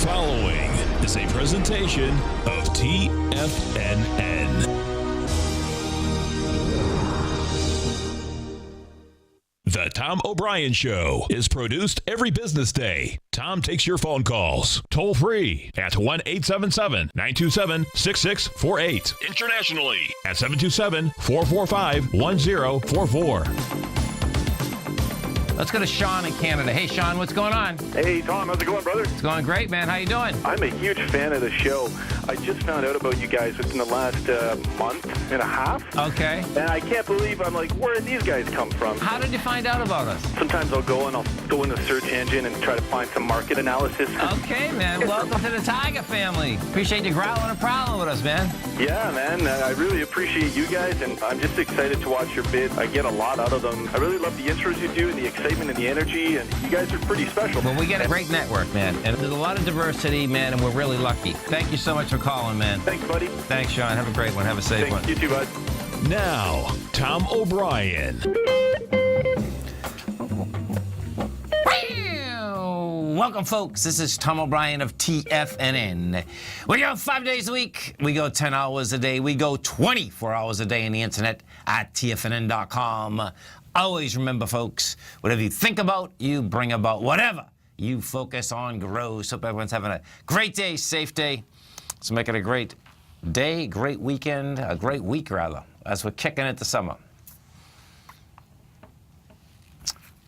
following is a presentation of TFNN. The Tom O'Brien Show is produced every business day. Tom takes your phone calls toll free at 1-877-927-6648. Internationally at 727-445-1044. Let's go to Sean in Canada. Hey, Sean, what's going on? Hey, Tom. How's it going, brother? It's going great, man. How you doing? I'm a huge fan of the show. I just found out about you guys within the last month and a half. Okay. And I can't believe, I'm like, where did these guys come from? How did you find out about us? Sometimes I'll go in the search engine and try to find some market analysis. Okay, man. Welcome to the Tiger family. Appreciate you growling and prowling with us, man. Yeah, man. I really appreciate you guys, and I'm just excited to watch your bids. I get a lot out of them. I really love the intros you do and the excitement and the energy, and you guys are pretty special. Well, we get a great network, man, and there's a lot of diversity, man, and we're really lucky. Thank you so much for calling, man. Thanks, buddy. Thanks, Sean. Have a great one. Have a safe one. You too, bud. Now, Tom O'Brien. Welcome, folks. This is Tom O'Brien of TFNN. We go 5 days a week. We go 10 hours a day. We go 24 hours a day on the internet at TFNN.com. Always remember, folks, whatever you think about, you bring about. Whatever you focus on grows. Hope everyone's having a great day, safe day. Let's make it a great day, great weekend, a great week, rather, as we're kicking into summer.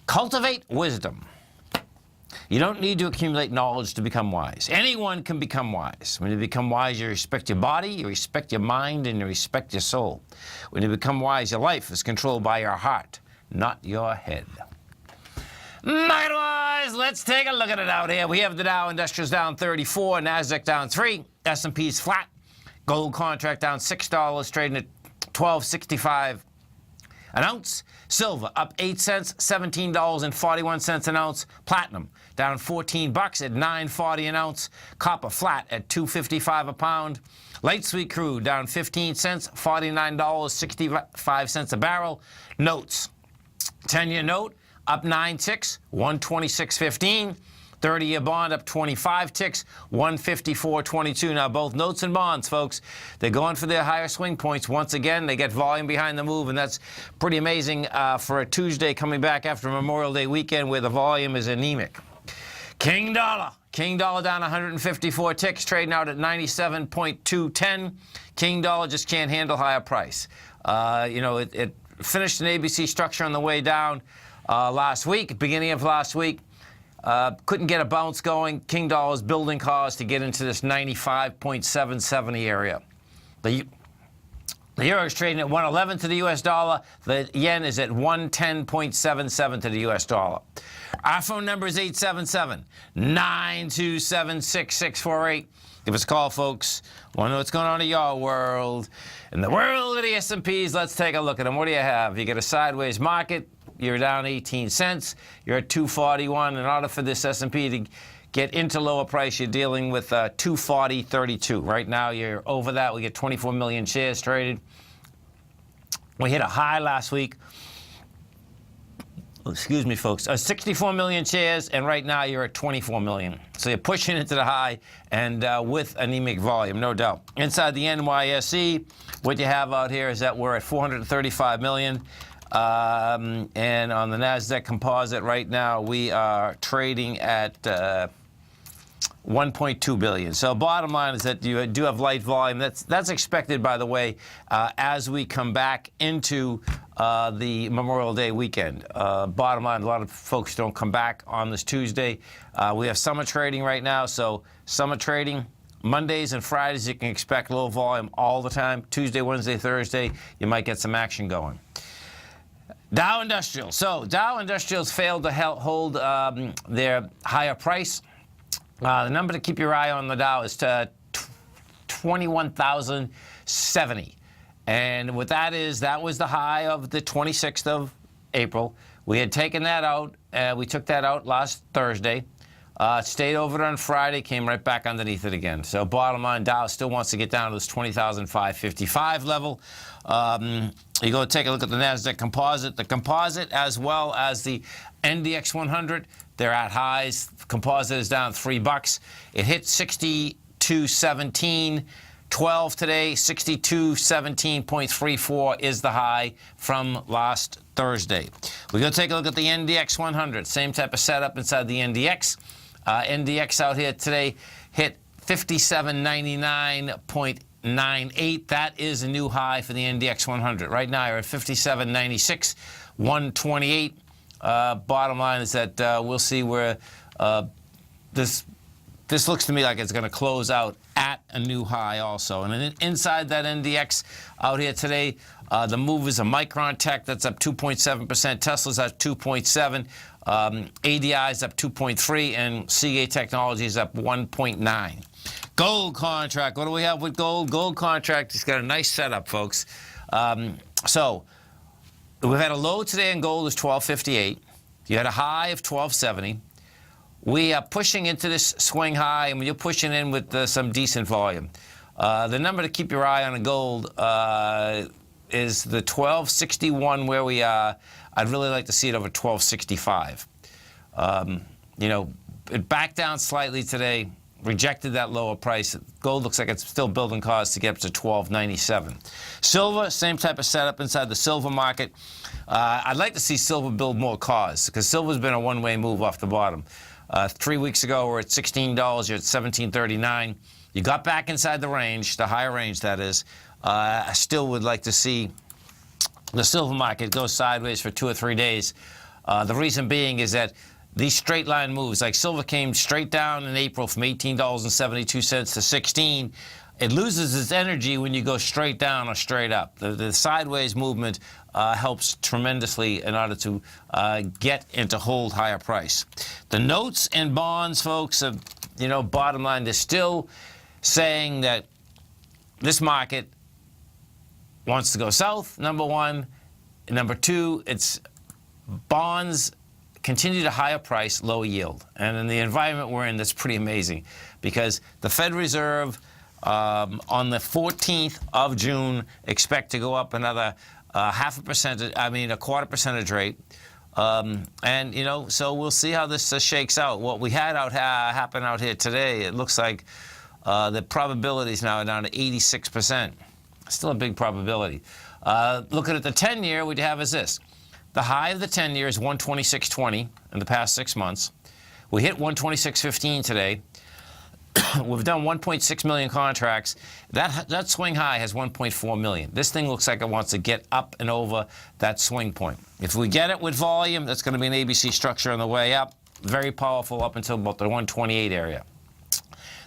Cultivate wisdom. You don't need to accumulate knowledge to become wise. Anyone can become wise. When you become wise, you respect your body, you respect your mind, and you respect your soul. When you become wise, your life is controlled by your heart, not your head. Market-wise, let's take a look at it out here. We have the Dow Industrials down 34, NASDAQ down 3, S&P's flat, gold contract down $6, trading at $12.65 an ounce. Silver up 8 cents, $17.41 an ounce. Platinum down 14 bucks at $9.40 an ounce. Copper flat at $2.55 a pound. Light sweet crude down 15 cents, $49.65 a barrel. Notes, 10-year note up 9 ticks, 126.15. 30-year bond up 25 ticks, 154.22. Now, both notes and bonds, folks, they're going for their higher swing points. Once again, they get volume behind the move, and that's pretty amazing for a Tuesday coming back after Memorial Day weekend where the volume is anemic. King dollar down 154 ticks, trading out at 97.210. King dollar just can't handle higher price. It finished an ABC structure on the way down last week, beginning of last week. Couldn't get a bounce going. King dollar's building cause to get into this 95.770 area. The euro is trading at 111 to the U.S. dollar. The yen is at 110.77 to the U.S. dollar. Our phone number is 877-927-6648. Give us a call, folks. Want to know what's going on in your world. In the world of the S&Ps, let's take a look at them. What do you have? You get a sideways market. You're down 18 cents. You're at 241. In order for this S&P to get into lower price, you're dealing with 240.32. Right now, you're over that. We get 24 million shares traded. We hit a high last week. Excuse me, folks. 64 million shares, and right now you're at 24 million. So you're pushing into the high, and with anemic volume, no doubt. Inside the NYSE, what you have out here is that we're at 435 million. And on the NASDAQ composite right now, we are trading at 1.2 billion. So bottom line is that you do have light volume. That's expected, by the way, as we come back into the Memorial Day weekend. Bottom line, a lot of folks don't come back on this Tuesday. We have summer trading right now, so summer trading, Mondays and Fridays, you can expect low volume all the time. Tuesday, Wednesday, Thursday, you might get some action going. Dow Industrials. So Dow Industrials failed to hold their higher price. The number to keep your eye on the Dow is 21,070. And what that is, that was the high of the 26th of April. We had taken that out. We took that out last Thursday. Stayed over it on Friday, came right back underneath it again. So bottom line, Dow still wants to get down to this 20,555 level. You go take a look at the NASDAQ composite. The composite, as well as the NDX 100, They're at highs. Composite is down $3. It hit 62.17.12 today. 62.17.34 is the high from last Thursday. We're going to take a look at the NDX 100. Same type of setup inside the NDX. NDX out here today hit 57.99.98. That is a new high for the NDX 100. Right now, you're at 57.96, 128. Bottom line is that we'll see where this looks to me like it's going to close out at a new high also. And then inside that NDX out here today, the move is a Micron Tech that's up 2.7%. Tesla's at 2.7%. ADI is up 2.3%, and Seagate Technology is up 1.9%. Gold contract. What do we have with gold? Gold contract has got a nice setup, folks. So we've had a low today in gold is 1258. You had a high of 1270. We are pushing into this swing high, and you're pushing in with some decent volume. The number to keep your eye on in gold is the 1261 where we are. I'd really like to see it over 1265. You know, it backed down slightly today, rejected that lower price. Gold looks like it's still building cause to get up to 1297. Silver, same type of setup inside the silver market. I'd like to see silver build more cause because silver's been a one-way move off the bottom. 3 weeks ago, we're at $16. You're at $17.39. You got back inside the range, the higher range, that is. I still would like to see the silver market go sideways for 2 or 3 days. The reason being is that these straight line moves, like silver came straight down in April from $18.72 to $16. It loses its energy when you go straight down or straight up. The sideways movement helps tremendously in order to get and to hold higher price. The notes and bonds, folks, you know, bottom line, they're still saying that this market wants to go south, number one. Number two, it's bonds continue to higher price, low yield. And in the environment we're in, that's pretty amazing because the Fed Reserve on the 14th of June expect to go up another a quarter percentage rate. And, you know, so we'll see how this shakes out. What we had happen out here today, it looks like the probabilities now are down to 86%. Still a big probability. Looking at the 10-year, what you have is this. The high of the 10-year is 126.20 in the past 6 months. We hit 126.15 today. We've done 1.6 million contracts. That swing high has 1.4 million. This thing looks like it wants to get up and over that swing point. If we get it with volume, that's going to be an ABC structure on the way up. Very powerful up until about the 128 area.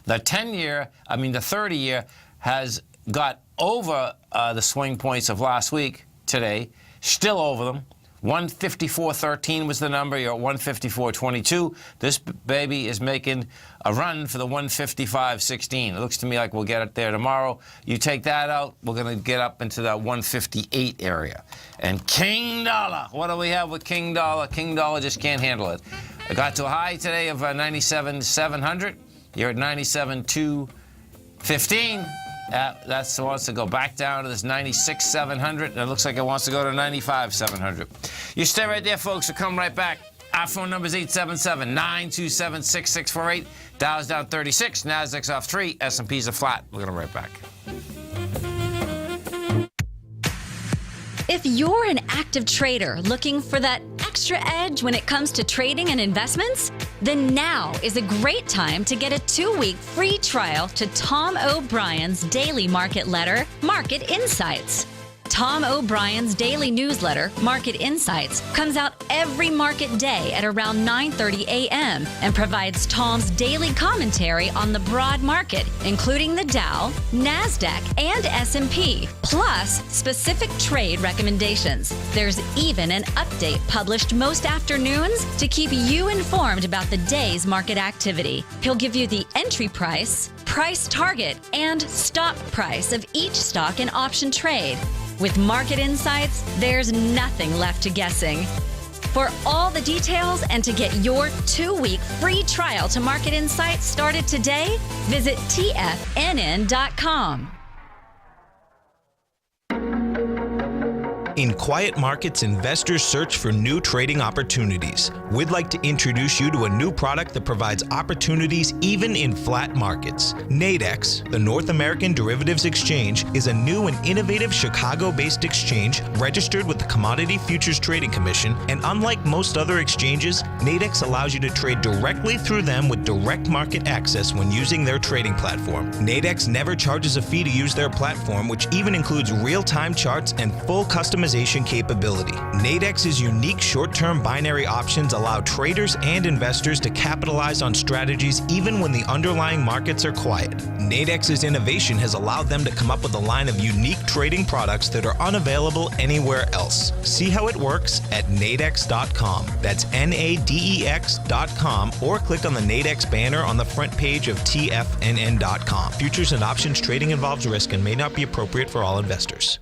The 30-year has got over the swing points of last week today, still over them. 154.13 was the number. You're at 154.22. This baby is making a run for the 155.16. It looks to me like we'll get it there tomorrow. You take that out, we're going to get up into that 158 area. And King Dollar, what do we have with King Dollar? King Dollar just can't handle it. I got to a high today of 97.700. You're at 97.215. That wants to go back down to this 96,700, and it looks like it wants to go to 95,700. You stay right there, folks. We'll come right back. Our phone number is 877-927-6648. Dow's down 36, Nasdaq's off 3, S&P's are flat. We're going to be right back. If you're an active trader looking for that extra edge when it comes to trading and investments, then now is a great time to get a 2-week free trial to Tom O'Brien's daily market letter, Market Insights. Tom O'Brien's daily newsletter, Market Insights, comes out every market day at around 9:30 a.m. and provides Tom's daily commentary on the broad market, including the Dow, NASDAQ, and S&P, plus specific trade recommendations. There's even an update published most afternoons to keep you informed about the day's market activity. He'll give you the entry price, price target, and stop price of each stock and option trade. With Market Insights, there's nothing left to guessing. For all the details and to get your 2-week free trial to Market Insights started today, visit TFNN.com. In quiet markets, investors search for new trading opportunities. We'd like to introduce you to a new product that provides opportunities even in flat markets. Nadex, the North American Derivatives Exchange, is a new and innovative Chicago-based exchange registered with the Commodity Futures Trading Commission, and unlike most other exchanges, Nadex allows you to trade directly through them with direct market access when using their trading platform. Nadex never charges a fee to use their platform, which even includes real-time charts and full customization capability. Nadex's unique short-term binary options allow traders and investors to capitalize on strategies even when the underlying markets are quiet. Nadex's innovation has allowed them to come up with a line of unique trading products that are unavailable anywhere else. See how it works at nadex.com. That's NADEX.com, or click on the Nadex banner on the front page of TFNN.com. Futures and options trading involves risk and may not be appropriate for all investors.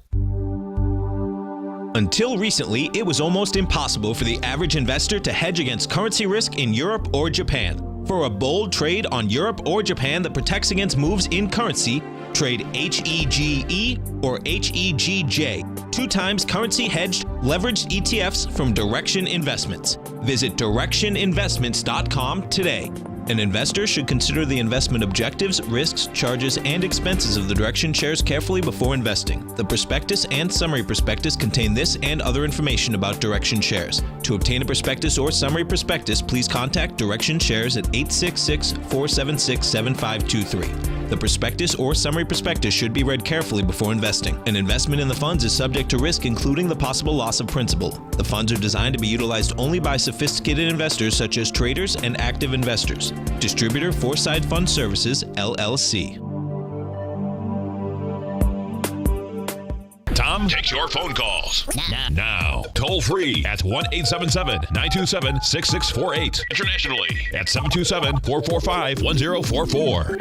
Until recently, it was almost impossible for the average investor to hedge against currency risk in Europe or Japan. For a bold trade on Europe or Japan that protects against moves in currency, trade HEGE or HEGJ, 2 times currency hedged leveraged ETFs from Direction Investments. Visit directioninvestments.com today. An investor should consider the investment objectives, risks, charges, and expenses of the Direction shares carefully before investing. The prospectus and summary prospectus contain this and other information about Direction shares. To obtain a prospectus or summary prospectus, please contact Direction shares at 866-476-7523. The prospectus or summary prospectus should be read carefully before investing. An investment in the funds is subject to risk, including the possible loss of principal. The funds are designed to be utilized only by sophisticated investors such as traders and active investors. Distributor Foreside Fund Services, LLC. Tom takes your phone calls now. Toll free at 1-877-927-6648. Internationally at 727-445-1044.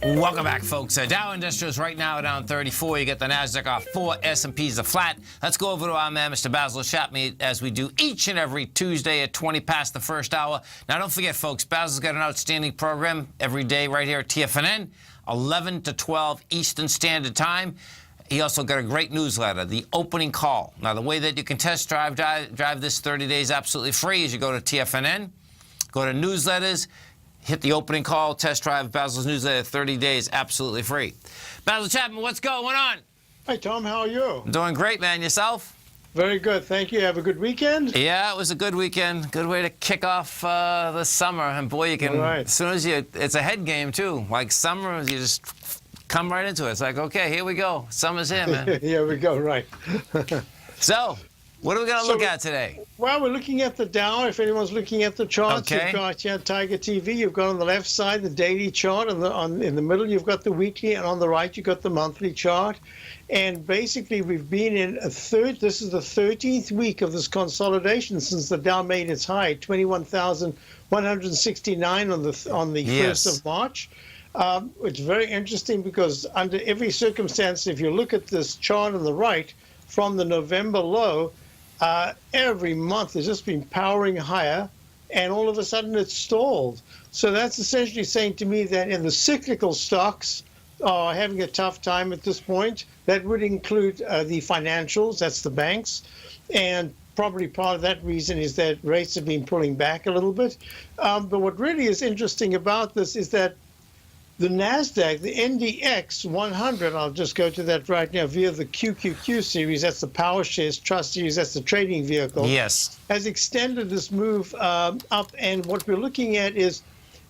Welcome back, folks. Dow Industrials right now down 34. You get the NASDAQ off 4, S&Ps are flat. Let's go over to our man, Mr. Basil Chapman, as we do each and every Tuesday at 20 past the first hour. Now, don't forget, folks, Basil's got an outstanding program every day right here at TFNN, 11 to 12 Eastern Standard Time. He also got a great newsletter, The Opening Call. Now, the way that you can test drive this 30 days absolutely free is you go to TFNN, go to newsletters, hit the opening call, test drive Basil's newsletter, 30 days, absolutely free. Basil Chapman, what's going on? Hi, Tom. How are you? I'm doing great, man. Yourself? Very good. Thank you. Have a good weekend? Yeah, it was a good weekend. Good way to kick off the summer. And, boy, you can, as soon as it's a head game, too. Like summer, you just come right into it. It's like, okay, here we go. Summer's here, man. Here we go, right. So, what are we going to look at today? Well, we're looking at the Dow. If anyone's looking at the charts, okay. You've got Tiger TV. You've got on the left side the daily chart, and in the middle you've got the weekly, and on the right you've got the monthly chart. And basically, we've been in this is the 13th week of this consolidation since the Dow made its high, 21,169 on the yes. 1st of March. It's very interesting because under every circumstance, if you look at this chart on the right, from the November low, every month has just been powering higher, and all of a sudden it's stalled. So that's essentially saying to me that in the cyclical stocks are having a tough time at this point. That would include the financials, that's the banks, and probably part of that reason is that rates have been pulling back a little bit. But what really is interesting about this is that the NASDAQ, the NDX 100, I'll just go to that right now via the QQQ series, that's the Power Shares Trust series, that's the trading vehicle, yes, has extended this move up. And what we're looking at is,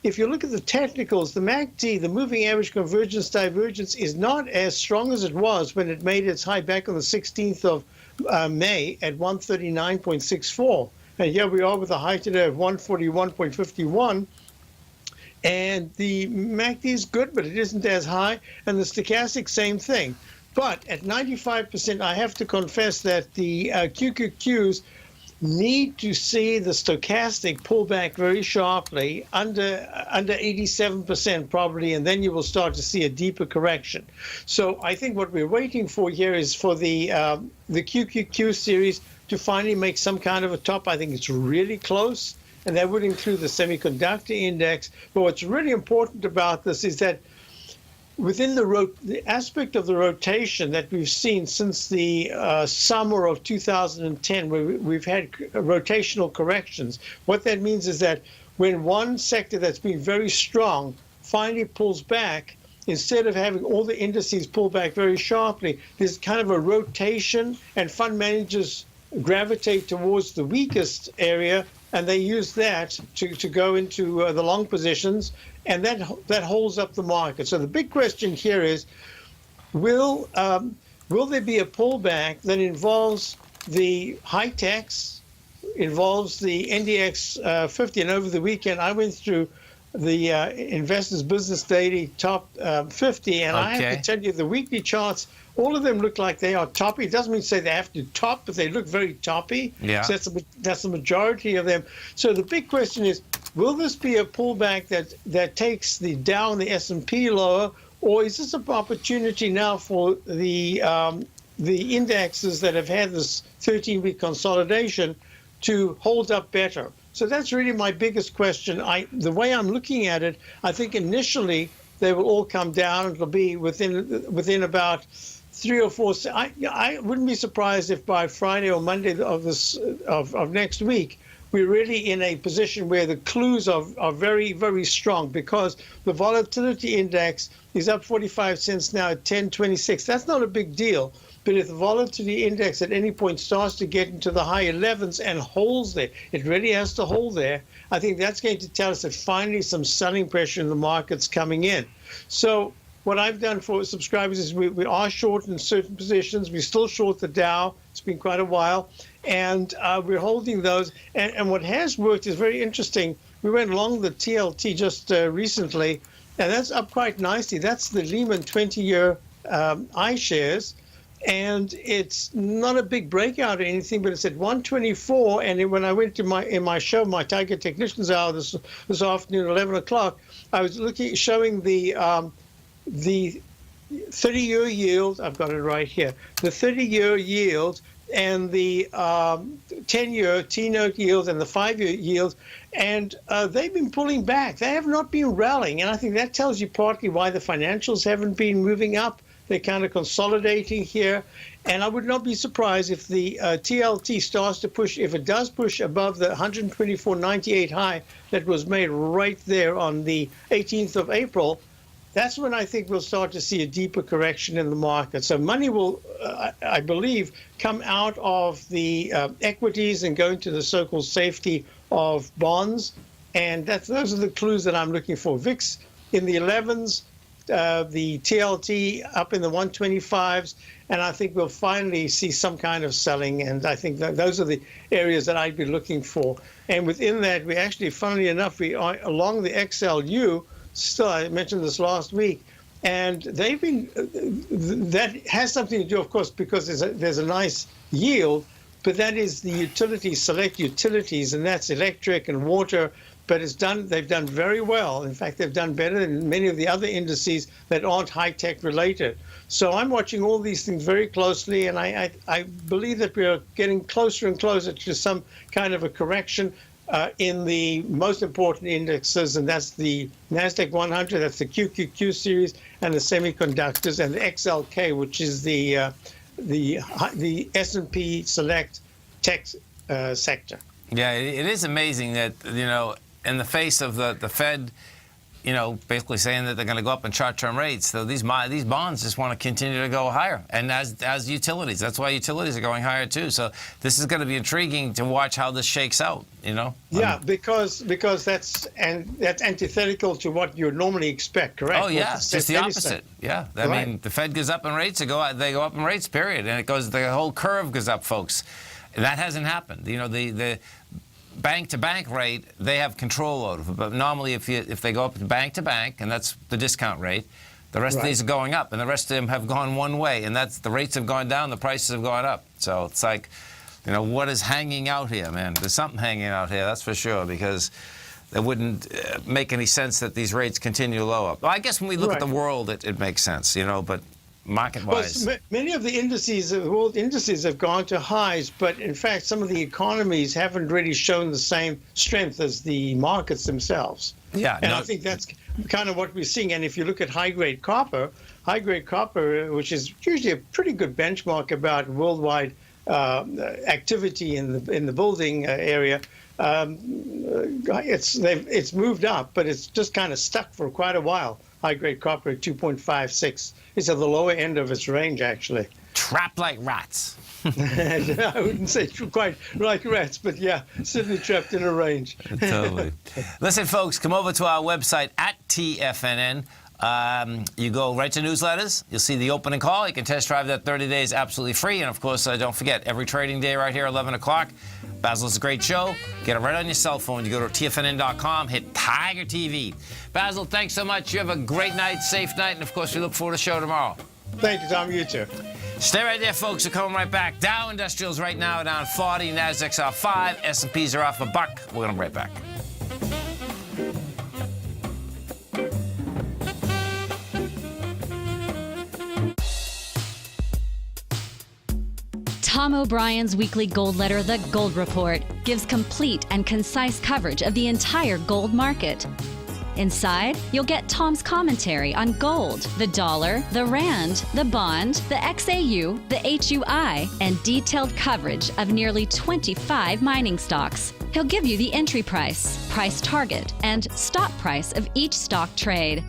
if you look at the technicals, the MACD, the moving average convergence divergence, is not as strong as it was when it made its high back on the 16th of May at 139.64. And here we are with a high today of 141.51. And the MACD is good, but it isn't as high. And the stochastic, same thing. But at 95%, I have to confess that the QQQs need to see the stochastic pull back very sharply, under 87% probably, and then you will start to see a deeper correction. So I think what we're waiting for here is for the QQQ series to finally make some kind of a top. I think it's really close, and that would include the semiconductor index. But what's really important about this is that within the aspect of the rotation that we've seen since the summer of 2010, where we've had rotational corrections, what that means is that when one sector that's been very strong finally pulls back, instead of having all the indices pull back very sharply, there's kind of a rotation, and fund managers gravitate towards the weakest area, and they use that to go into the long positions, and that holds up the market. So the big question here is, will there be a pullback that involves the high techs, involves the NDX 50? And over the weekend, I went through the Investors Business Daily top 50, and I have to tell you, the weekly charts, all of them look like they are toppy. It doesn't mean to say they have to top, but they look very toppy. Yeah. So that's the majority of them. So the big question is, will this be a pullback that takes the Dow and the S&P lower, or is this an opportunity now for the indexes that have had this 13-week consolidation to hold up better? So that's really my biggest question. The way I'm looking at it, I think initially they will all come down. It'll be within about 3 or 4. I wouldn't be surprised if by Friday or Monday of next week we're really in a position where the clues are very, very strong, because the volatility index is up 45 cents now at 10.26. That's not a big deal. But if the volatility index at any point starts to get into the high 11s and holds there, it really has to hold there, I think that's going to tell us that finally some selling pressure in the market's coming in. So what I've done for subscribers is we are short in certain positions. We still short the Dow. It's been quite a while. And we're holding those. And what has worked is very interesting. We went along the TLT just recently, and that's up quite nicely. That's the Lehman 20-year iShares. And it's not a big breakout or anything, but it's at 124. And when I went to my show, my Tiger Technicians Hour this afternoon, 11 o'clock, I was showing the 30-year yield. I've got it right here. The 30-year yield and the 10-year T-note yield and the 5-year yield, and they've been pulling back. They have not been rallying, and I think that tells you partly why the financials haven't been moving up. They're kind of consolidating here. And I would not be surprised if the TLT starts to push, if it does push above the 124.98 high that was made right there on the 18th of April. That's when I think we'll start to see a deeper correction in the market. So money will, I believe, come out of the equities and go into the so-called safety of bonds. And those are the clues that I'm looking for. VIX in the 11s. The TLT up in the 125s, and I think we'll finally see some kind of selling, and I think that those are the areas that I'd be looking for. And within that, we actually, funnily enough, we are along the XLU, still, I mentioned this last week, and they've been, that has something to do, of course, because there's a nice yield, but that is the utilities, select utilities, and that's electric and water. But they've done very well. In fact, they've done better than many of the other indices that aren't high-tech related. So I'm watching all these things very closely, and I believe that we are getting closer and closer to some kind of a correction in the most important indexes, and that's the NASDAQ 100, that's the QQQ series, and the semiconductors, and the XLK, which is the S&P Select Tech sector. Yeah, it is amazing that, in the face of the Fed, basically saying that they're going to go up in short-term rates, so these bonds just want to continue to go higher, and as utilities, that's why utilities are going higher too. So this is going to be intriguing to watch how this shakes out. Yeah, because that's antithetical to what you normally expect, correct? Oh yeah, it's just the opposite. Yeah, I mean, the Fed goes up in rates, they go up in rates, period, and the whole curve goes up, folks. That hasn't happened. The bank-to-bank rate, they have control over. But normally, if they go up bank to bank, and that's the discount rate, the rest of these are going up, and the rest of them have gone one way, and that's the rates have gone down, the prices have gone up. So it's like, what is hanging out here, man? There's something hanging out here, that's for sure, because it wouldn't make any sense that these rates continue lower. Well, I guess when we look at the world, it makes sense, but market-wise? Well, many of the indices, the world indices, have gone to highs, but in fact, some of the economies haven't really shown the same strength as the markets themselves. Yeah, and I think that's kind of what we're seeing. And if you look at high-grade copper, which is usually a pretty good benchmark about worldwide activity in the building area, it's moved up, but it's just kind of stuck for quite a while. High-grade copper at 2.56. It's at the lower end of its range, actually. Trapped like rats. I wouldn't say quite like rats, but yeah, certainly trapped in a range. Totally. Listen, folks, come over to our website at TFNN. You go right to newsletters. You'll see the opening call. You can test drive that 30 days absolutely free. And, of course, don't forget, every trading day right here, 11 o'clock. Basil's a great show. Get it right on your cell phone. You go to TFNN.com, hit Tiger TV. Basil, thanks so much. You have a great night, safe night, and, of course, we look forward to the show tomorrow. Thank you, Tom. You too. Stay right there, folks. We're coming right back. Dow Industrials right now down 40. Nasdaq's off 5. S&Ps are off $1. We're going to be right back. Tom O'Brien's weekly gold letter, The Gold Report, gives complete and concise coverage of the entire gold market. Inside, you'll get Tom's commentary on gold, the dollar, the rand, the bond, the XAU, the HUI, and detailed coverage of nearly 25 mining stocks. He'll give you the entry price, price target, and stop price of each stock trade.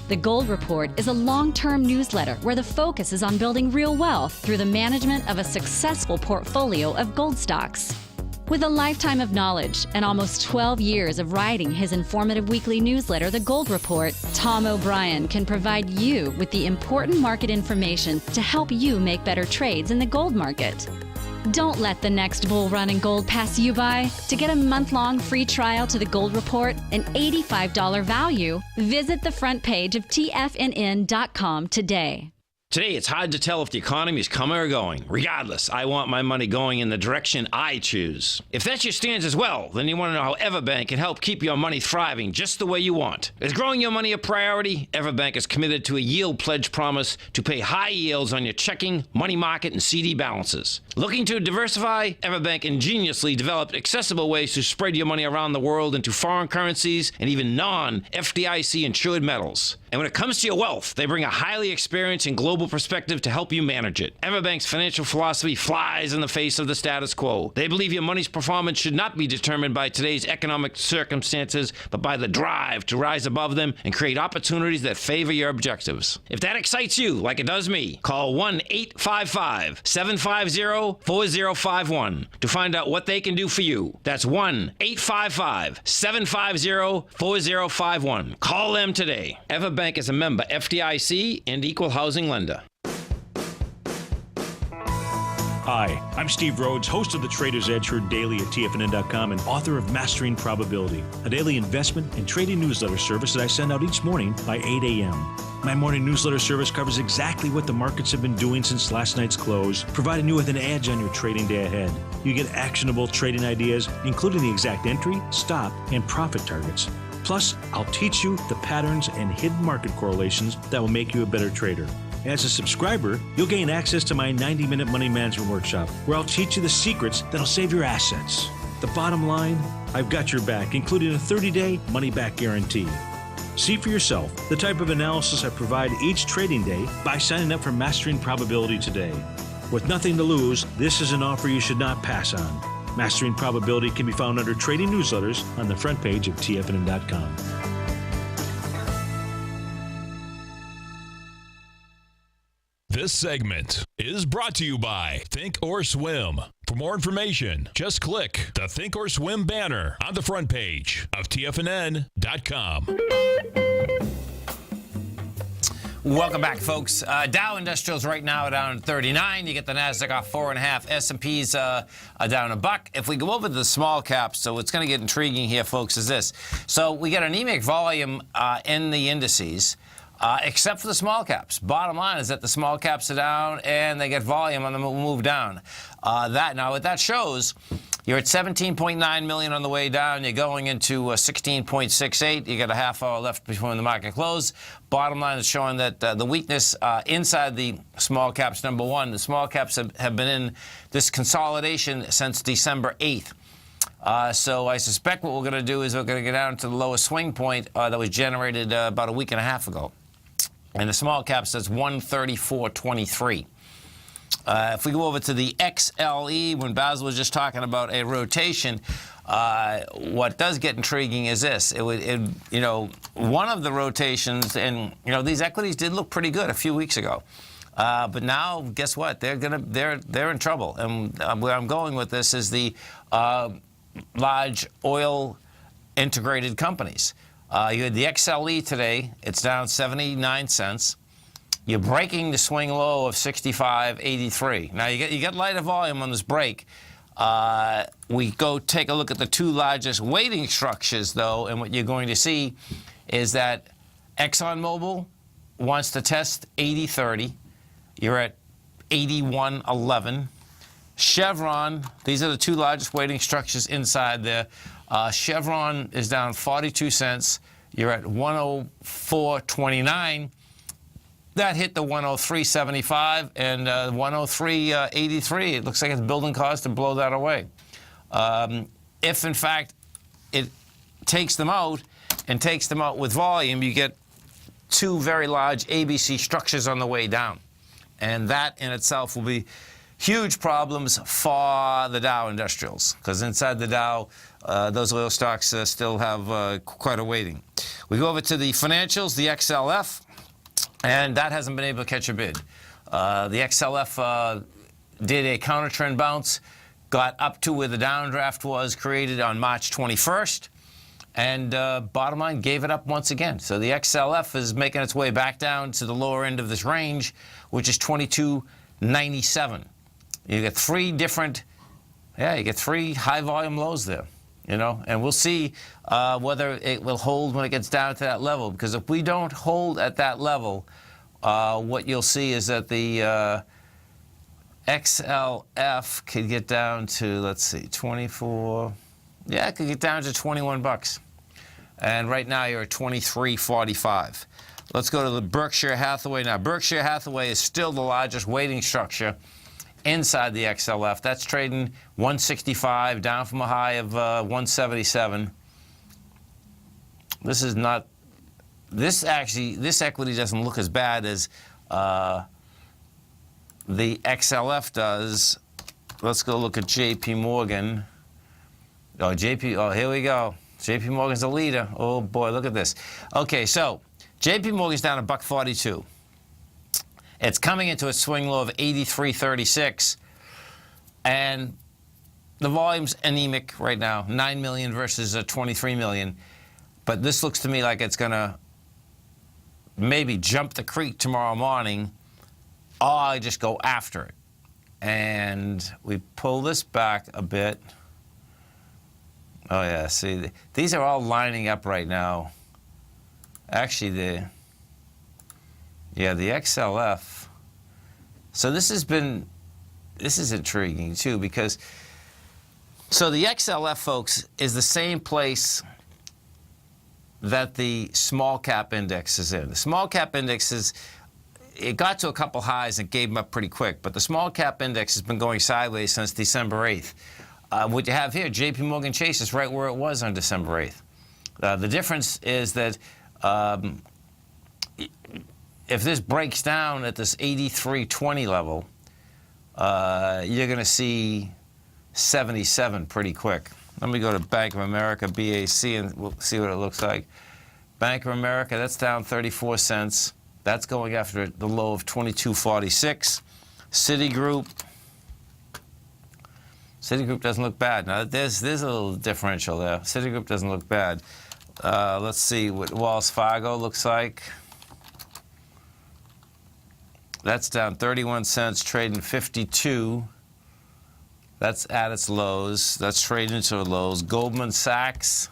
The Gold Report is a long-term newsletter where the focus is on building real wealth through the management of a successful portfolio of gold stocks. With a lifetime of knowledge and almost 12 years of writing his informative weekly newsletter, The Gold Report, Tom O'Brien can provide you with the important market information to help you make better trades in the gold market. Don't let the next bull run in gold pass you by. To get a month-long free trial to The Gold Report, an $85 value, visit the front page of TFNN.com today. Today, it's hard to tell if the economy is coming or going. Regardless, I want my money going in the direction I choose. If that's your stance as well, then you want to know how Everbank can help keep your money thriving just the way you want. Is growing your money a priority? Everbank is committed to a yield pledge promise to pay high yields on your checking, money market, and CD balances. Looking to diversify? Everbank ingeniously developed accessible ways to spread your money around the world into foreign currencies and even non-FDIC insured metals. And when it comes to your wealth, they bring a highly experienced and global perspective to help you manage it. Everbank's financial philosophy flies in the face of the status quo. They believe your money's performance should not be determined by today's economic circumstances, but by the drive to rise above them and create opportunities that favor your objectives. If that excites you, like it does me, call 1-855-750-4051 to find out what they can do for you. That's 1-855-750-4051. Call them today. Everbank is a member FDIC and equal housing lender. Hi, I'm Steve Rhodes, host of the Trader's Edge, heard daily at TFNN.com and author of Mastering Probability, a daily investment and trading newsletter service that I send out each morning by 8 a.m. My morning newsletter service covers exactly what the markets have been doing since last night's close, providing you with an edge on your trading day ahead. You get actionable trading ideas, including the exact entry, stop, and profit targets. Plus, I'll teach you the patterns and hidden market correlations that will make you a better trader. As a subscriber, you'll gain access to my 90-minute money management workshop, where I'll teach you the secrets that'll save your assets. The bottom line, I've got your back, including a 30-day money-back guarantee. See for yourself the type of analysis I provide each trading day by signing up for Mastering Probability today. With nothing to lose, this is an offer you should not pass on. Mastering Probability can be found under Trading Newsletters on the front page of TFNN.com. This segment is brought to you by Think or Swim. For more information, just click the Think or Swim banner on the front page of TFNN.com. Welcome back, folks. Dow Industrials right now are down 39. You get the Nasdaq off 4.5. S&Ps are down $1. If we go over to the small caps, so what's going to get intriguing here, folks, is this. So we get anemic volume in the indices, except for the small caps. Bottom line is that the small caps are down and they get volume on the move down. Now what that shows You're at 17.9 million on the way down. You're going into 16.68. You got a half hour left before the market close. Bottom line is showing that the weakness inside the small caps, number one, the small caps have been in this consolidation since December 8th. So I suspect what we're going to do is we're going to get down to the lowest swing point that was generated about a week and a half ago. And the small caps, that's 134.23. If we go over to the XLE, when Basil was just talking about a rotation, what does get intriguing is this. One of the rotations, and these equities did look pretty good a few weeks ago, but now guess what? They're in trouble. And where I'm going with this is the large oil integrated companies. You had the XLE today. It's down 79 cents. You're breaking the swing low of 65.83. Now, you get lighter volume on this break. We go take a look at the two largest weighting structures, though, and what you're going to see is that ExxonMobil wants to test 80.30. You're at 81.11. Chevron, these are the two largest weighting structures inside there. Chevron is down 42 cents. You're at 104.29. That hit the 103.75 and 103.83. It looks like it's building cause to blow that away. If, in fact, it takes them out and takes them out with volume, you get two very large ABC structures on the way down. And that in itself will be huge problems for the Dow Industrials, because inside the Dow, those oil stocks still have quite a weighting. We go over to the financials, the XLF. And that hasn't been able to catch a bid. The XLF did a counter trend bounce, got up to where the downdraft was created on March 21st, and bottom line, gave it up once again. So the XLF is making its way back down to the lower end of this range, which is 22.97. You get three high volume lows there. And we'll see whether it will hold when it gets down to that level. Because if we don't hold at that level, what you'll see is that the XLF could get down to, let's see, 24. Yeah, it could get down to 21 bucks. And right now you're at 23.45. Let's go to the Berkshire Hathaway now. Berkshire Hathaway is still the largest weighting structure inside the XLF. That's trading 165, down from a high of 177. This equity doesn't look as bad as the XLF does. Let's go look at JP Morgan. Oh, here we go. JP Morgan's the leader. Oh boy, look at this. Okay, so JP Morgan's down $1.42. It's coming into a swing low of 83.36, and the volume's anemic right now, 9 million versus 23 million. But this looks to me like it's going to maybe jump the creek tomorrow morning, or just go after it. And we pull this back a bit. Oh yeah, see, these are all lining up right now. Actually, the XLF. So this is intriguing too, because so the XLF, folks, is the same place that the small cap index is in. The small cap index it got to a couple highs and gave them up pretty quick, but the small cap index has been going sideways since December 8th. What you have here, JP Morgan Chase is right where it was on December 8th. The difference is that if this breaks down at this 83.20 level, you're going to see 77 pretty quick. Let me go to Bank of America, BAC, and we'll see what it looks like. Bank of America, that's down 34 cents. That's going after the low of 22.46. Citigroup doesn't look bad. Now, there's a little differential there. Citigroup doesn't look bad. Let's see what Wells Fargo looks like. That's down 31 cents, trading 52. That's at its lows. That's trading to the lows. Goldman Sachs.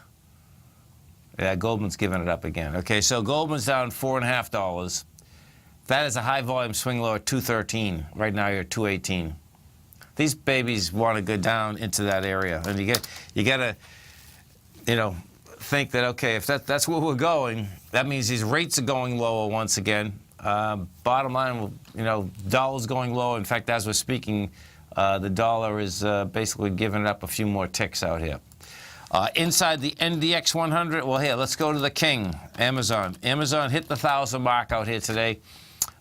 Yeah, Goldman's giving it up again. Okay, so Goldman's down $4.50. That is a high volume swing low at 213. Right now you're at 218. these babies want to go down into that area, and you got to, think that, okay, if that's where we're going, that means these rates are going lower once again. Bottom line, dollar's going low. In fact, as we're speaking, the dollar is basically giving it up a few more ticks out here. Inside the NDX 100, well, here, let's go to the king, Amazon. Amazon hit the 1,000 mark out here today.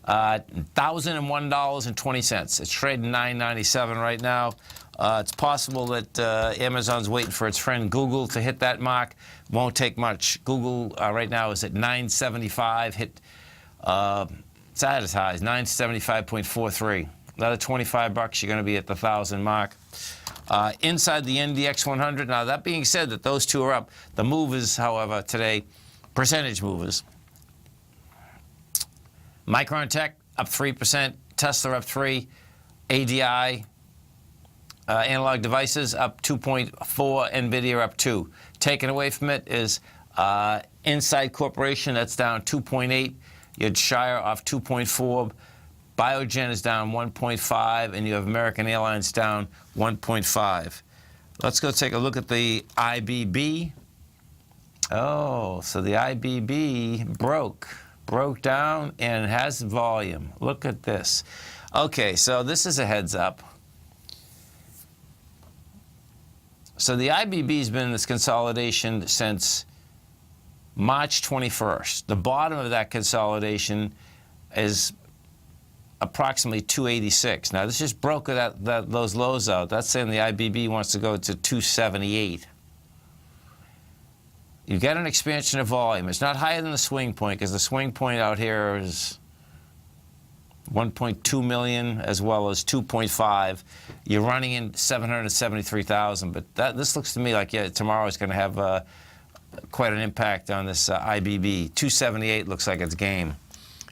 $1,001.20. It's trading $9.97 right now. It's possible that Amazon's waiting for its friend Google to hit that mark. Won't take much. Google right now is at $9.75. Hit it's at its highs, $975.43. Another $25, you're going to be at the 1,000 mark. Inside the NDX 100. Now, that being said, that those two are up. The movers, however, today, percentage movers. Micron Tech up 3%, Tesla up 3%, ADI, Analog Devices up 2.4%, NVIDIA up 2%. Taken away from it is Inside Corporation, that's down 2.8%. You had Shire off 2.4%. Biogen is down 1.5%, and you have American Airlines down 1.5%. Let's go take a look at the IBB. Oh, so the IBB broke down and has volume. Look at this. Okay, so this is a heads up. So the IBB's been in this consolidation since March 21st. The bottom of that consolidation is approximately 286. Now, this just broke those lows out. That's saying the IBB wants to go to 278. You get an expansion of volume. It's not higher than the swing point, because the swing point out here is 1.2 million as well as 2.5. You're running in 773,000, but this looks to me like, yeah, tomorrow is going to have quite an impact on this IBB. 278 looks like it's game.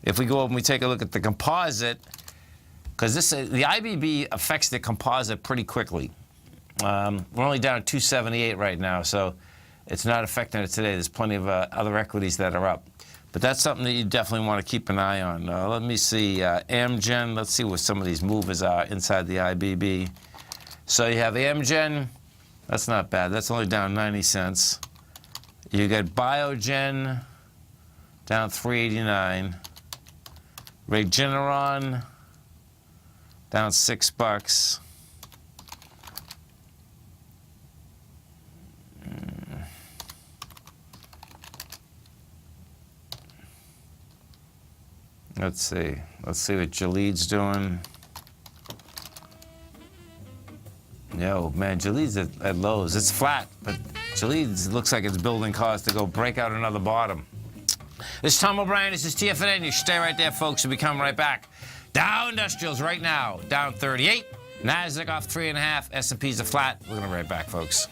If we go up and we take a look at the composite, because the IBB affects the composite pretty quickly. We're only down 278 right now, so it's not affecting it today. There's plenty of other equities that are up. But that's something that you definitely want to keep an eye on. Let me see. Amgen, let's see what some of these movers are inside the IBB. So you have Amgen. That's not bad. That's only down 90 cents. You got Biogen down 389. Regeneron down $6. Let's see. Let's see what Gilead's doing. Yo, man, Gilead's at lows. It's flat, but Gilead looks like it's building cause to go break out another bottom. This is Tom O'Brien. This is TFNN. You stay right there, folks. We'll be coming right back. Dow Industrials right now, down 38. NASDAQ off 3.5. S&P's are flat. We're going to be right back, folks.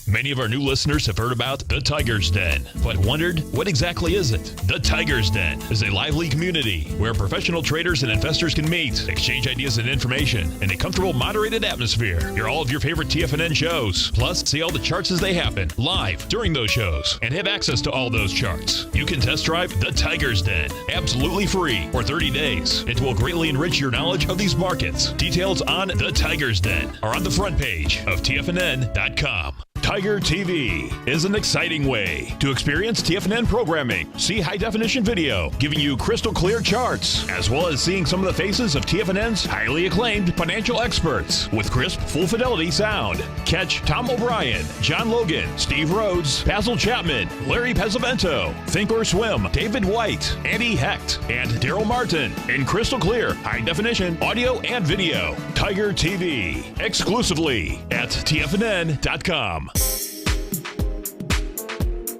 Many of our new listeners have heard about the Tiger's Den, but wondered, what exactly is it? The Tiger's Den is a lively community where professional traders and investors can meet, exchange ideas and information in a comfortable, moderated atmosphere. Hear all of your favorite TFNN shows, plus see all the charts as they happen live during those shows, and have access to all those charts. You can test drive the Tiger's Den absolutely free for 30 days. It will greatly enrich your knowledge of these markets. Details on the Tiger's Den are on the front page of TFNN.com. Tiger TV is an exciting way to experience TFNN programming. See high-definition video, giving you crystal clear charts, as well as seeing some of the faces of TFNN's highly acclaimed financial experts with crisp, full-fidelity sound. Catch Tom O'Brien, John Logan, Steve Rhodes, Basil Chapman, Larry Pesavento, Think or Swim, David White, Andy Hecht, and Daryl Martin in crystal clear, high-definition audio and video. Tiger TV, exclusively at TFNN.com.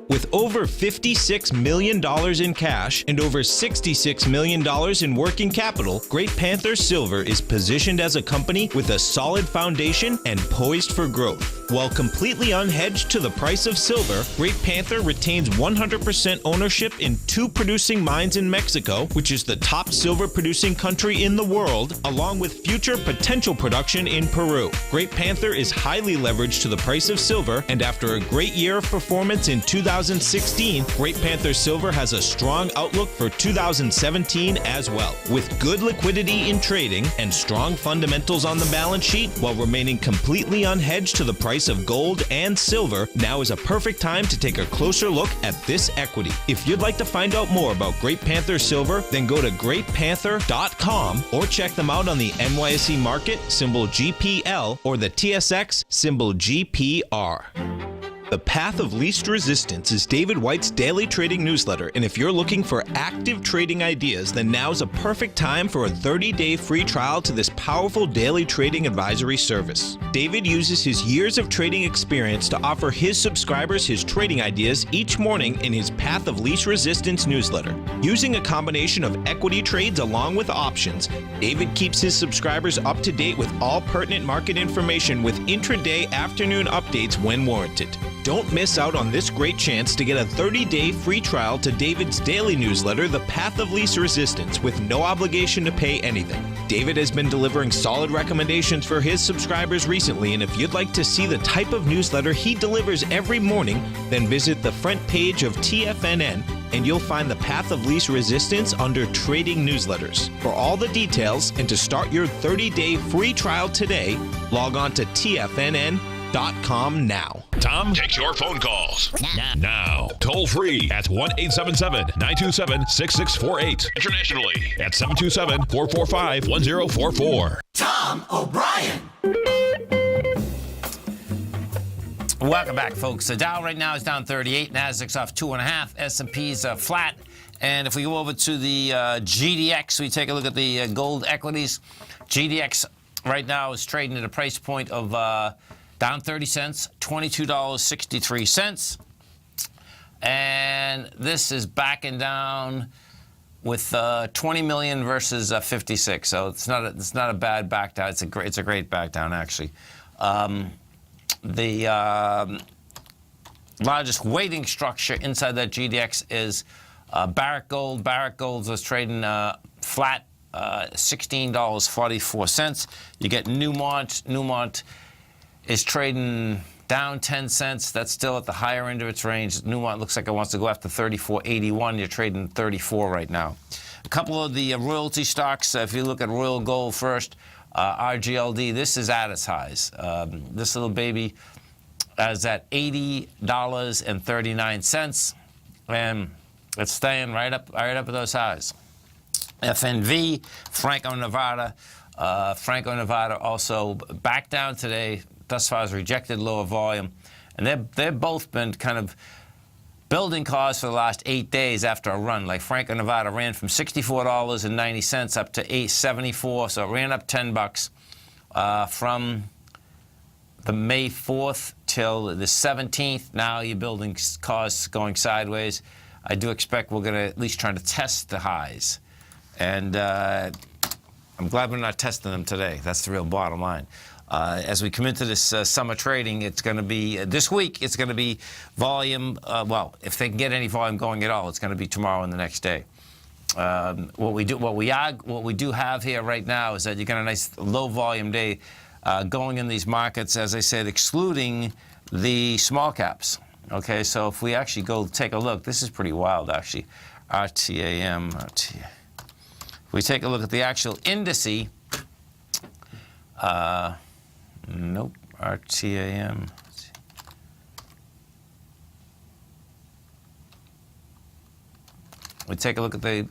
With over $56 million in cash and over $66 million in working capital, Great Panther Silver is positioned as a company with a solid foundation and poised for growth. While completely unhedged to the price of silver, Great Panther retains 100% ownership in 2 producing mines in Mexico, which is the top silver producing country in the world, along with future potential production in Peru. Great Panther is highly leveraged to the price of silver, and after a great year of performance in 2019, 2016, Great Panther Silver has a strong outlook for 2017 as well. With good liquidity in trading and strong fundamentals on the balance sheet while remaining completely unhedged to the price of gold and silver, now is a perfect time to take a closer look at this equity. If you'd like to find out more about Great Panther Silver, then go to greatpanther.com or check them out on the NYSE market, symbol GPL, or the TSX, symbol GPR. The Path of Least Resistance is David White's daily trading newsletter, and if you're looking for active trading ideas, then now's a perfect time for a 30-day free trial to this powerful daily trading advisory service. David uses his years of trading experience to offer his subscribers his trading ideas each morning in his Path of Least Resistance newsletter. Using a combination of equity trades along with options, David keeps his subscribers up to date with all pertinent market information with intraday afternoon updates when warranted. Don't miss out on this great chance to get a 30-day free trial to David's daily newsletter, The Path of Least Resistance, with no obligation to pay anything. David has been delivering solid recommendations for his subscribers recently, and if you'd like to see the type of newsletter he delivers every morning, then visit the front page of TFNN and you'll find the Path of Least Resistance under Trading Newsletters. For all the details and to start your 30-day free trial today, log on to TFNN.com now. Tom takes your phone calls now. Toll free at 1-877-927-6648. Internationally at 727-445-1044. Tom O'Brien. Welcome back, folks. The Dow right now is down 38. Nasdaq's off 2.5. S&P's flat. And if we go over to the GDX, we take a look at the gold equities. GDX right now is trading at a price point of down 30 cents, $22.63. And this is backing down with 20 million versus 56. So it's not a bad back down. It's a great back down, actually. The largest weighting structure inside that GDX is Barrick Gold. Barrick Gold is trading flat, $16.44. You get Newmont. Newmont is trading down 10 cents. That's still at the higher end of its range. Newmont looks like it wants to go after 34.81. You're trading 34 right now. A couple of the royalty stocks, if you look at Royal Gold first, RGLD, this is at its highs. This little baby is at $80.39, and it's staying right up at those highs. FNV, Franco-Nevada. Franco-Nevada also back down today. Thus far has rejected lower volume, and they've both been kind of building cause for the last 8 days after a run. Like Franco-Nevada ran from $64.90 up to $8.74, so it ran up $10 from the May 4th till the 17th. Now you're building cause going sideways. I do expect we're going to at least try to test the highs, and I'm glad we're not testing them today. That's the real bottom line. As we come into this summer trading, it's going to be this week. It's going to be volume. Well, if they can get any volume going at all, it's going to be tomorrow and the next day. What we do have here right now is that you get a nice low volume day going in these markets. As I said, excluding the small caps. Okay, so if we actually go take a look, this is pretty wild actually. RTAM. If we take a look at the actual indice. Nope, RTAM. We take a look at the,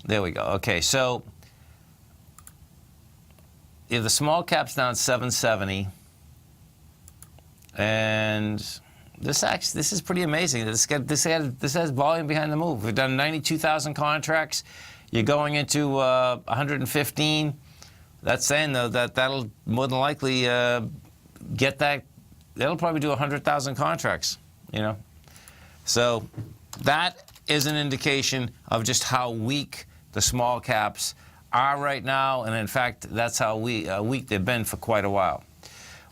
there we go. Okay, so the small cap's down 770, and this is pretty amazing. This has volume behind the move. We've done 92,000 contracts. You're going into 115. That's saying, though, that that'll more than likely get that. That'll probably do 100,000 contracts, you know. So that is an indication of just how weak the small caps are right now, and in fact, that's how weak they've been for quite a while.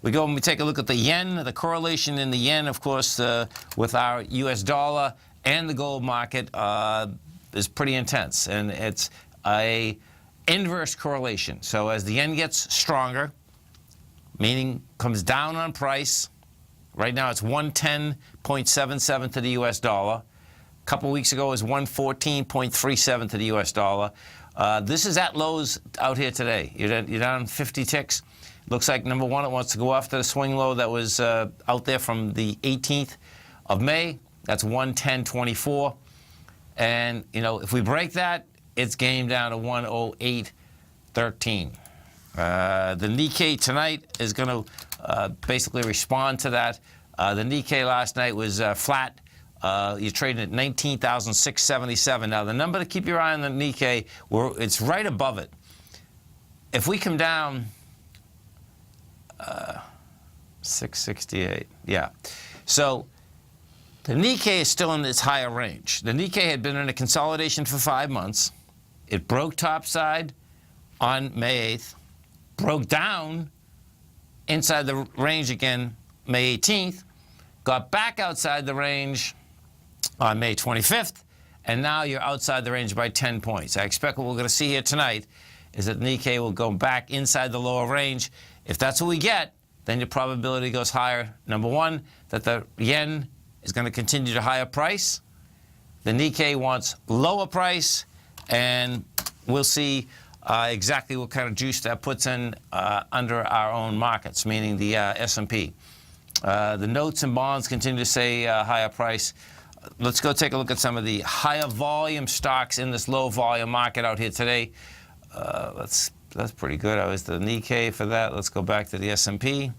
We go and we take a look at the yen. The correlation in the yen, of course, with our U.S. dollar and the gold market is pretty intense, and it's a inverse correlation. So as the yen gets stronger, meaning comes down on price, Right now it's 110.77 to the U.S. dollar. A couple weeks ago it was 114.37 to the U.S. dollar. This is at lows out here today. You're down 50 ticks. Looks like, number one, it wants to go after the swing low that was out there from the 18th of May. That's 110.24. And, you know, if we break that, it's game down to 108.13. The Nikkei tonight is going to basically respond to that. The Nikkei last night was flat. You're trading at 19,677. Now, the number to keep your eye on the Nikkei, it's right above it. If we come down 668, yeah. So the Nikkei is still in its higher range. The Nikkei had been in a consolidation for 5 months. It broke topside on May 8th, broke down inside the range again May 18th, got back outside the range on May 25th, and now you're outside the range by 10 points. I expect what we're going to see here tonight is that Nikkei will go back inside the lower range. If that's what we get, then your probability goes higher. Number one, that the yen is going to continue to higher price. The Nikkei wants lower price, and we'll see exactly what kind of juice that puts in under our own markets, meaning the S&P. The notes and bonds continue to say higher price. Let's go take a look at some of the higher volume stocks in this low volume market out here today. That's pretty good. I was the Nikkei for that. Let's go back to the S&P.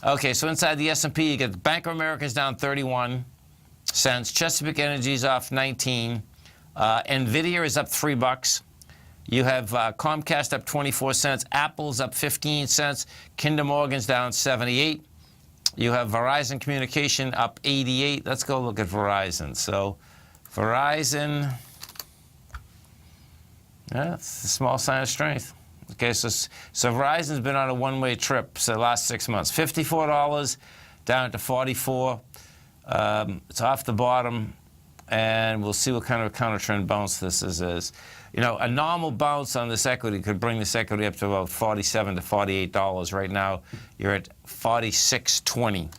Okay, so inside the S&P, you get Bank of America's down 31 cents. Chesapeake Energy's off 19. NVIDIA is up $3. You have Comcast up 24 cents. Apple's up 15 cents. Kinder Morgan's down 78. You have Verizon Communication up 88. Let's go look at Verizon. So Verizon, yeah, it's a small sign of strength. Okay, so Verizon's been on a one-way trip for the last 6 months. $54 down to 44. It's off the bottom, and we'll see what kind of a counter-trend bounce this is. You know, a normal bounce on this equity could bring this equity up to about $47 to $48. Right now, you're at $46.20.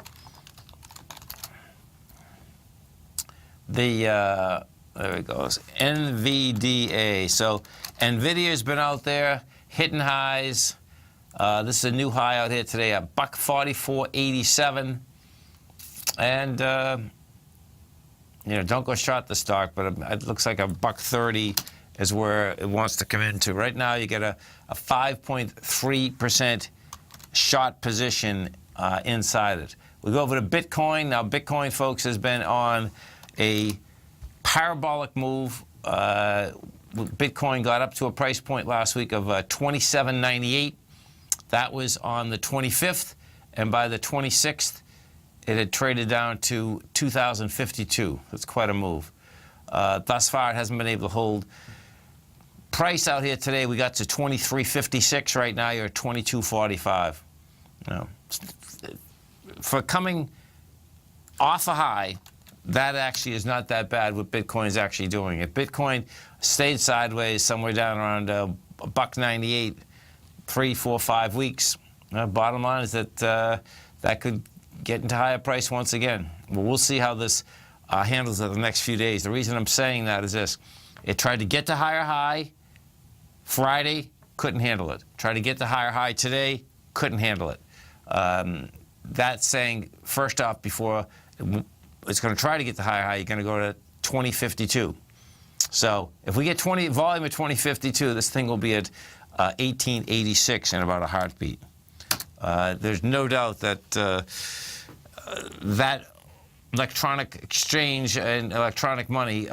There it goes. NVDA. So NVIDIA's been out there hitting highs. This is a new high out here today, $144.87. And you know, don't go short the stock, but it looks like $130 is where it wants to come into. Right now, you get a 5.3% short position inside it. We go over to Bitcoin. Now, Bitcoin, folks, has been on a parabolic move. Bitcoin got up to a price point last week of $27.98. That was on the 25th, and by the 26th, it had traded down to $2,052. That's quite a move. Thus far, it hasn't been able to hold. Price out here today, we got to $23.56. Right now, you're at $22.45. You know, for coming off a high, that actually is not that bad what Bitcoin is actually doing. If Bitcoin stayed sideways somewhere down around $1.98, 3, 4, 5 weeks, bottom line is that that could get into higher price once again. Well, we'll see how this handles it the next few days. The reason I'm saying that is this. It tried to get to higher high Friday, couldn't handle it. Tried to get to higher high today, couldn't handle it. That's saying, first off, before it's going to try to get to higher high, you're going to go to 2052. So if we get volume at 2052, this thing will be at 1886 in about a heartbeat. There's no doubt that that electronic exchange and electronic money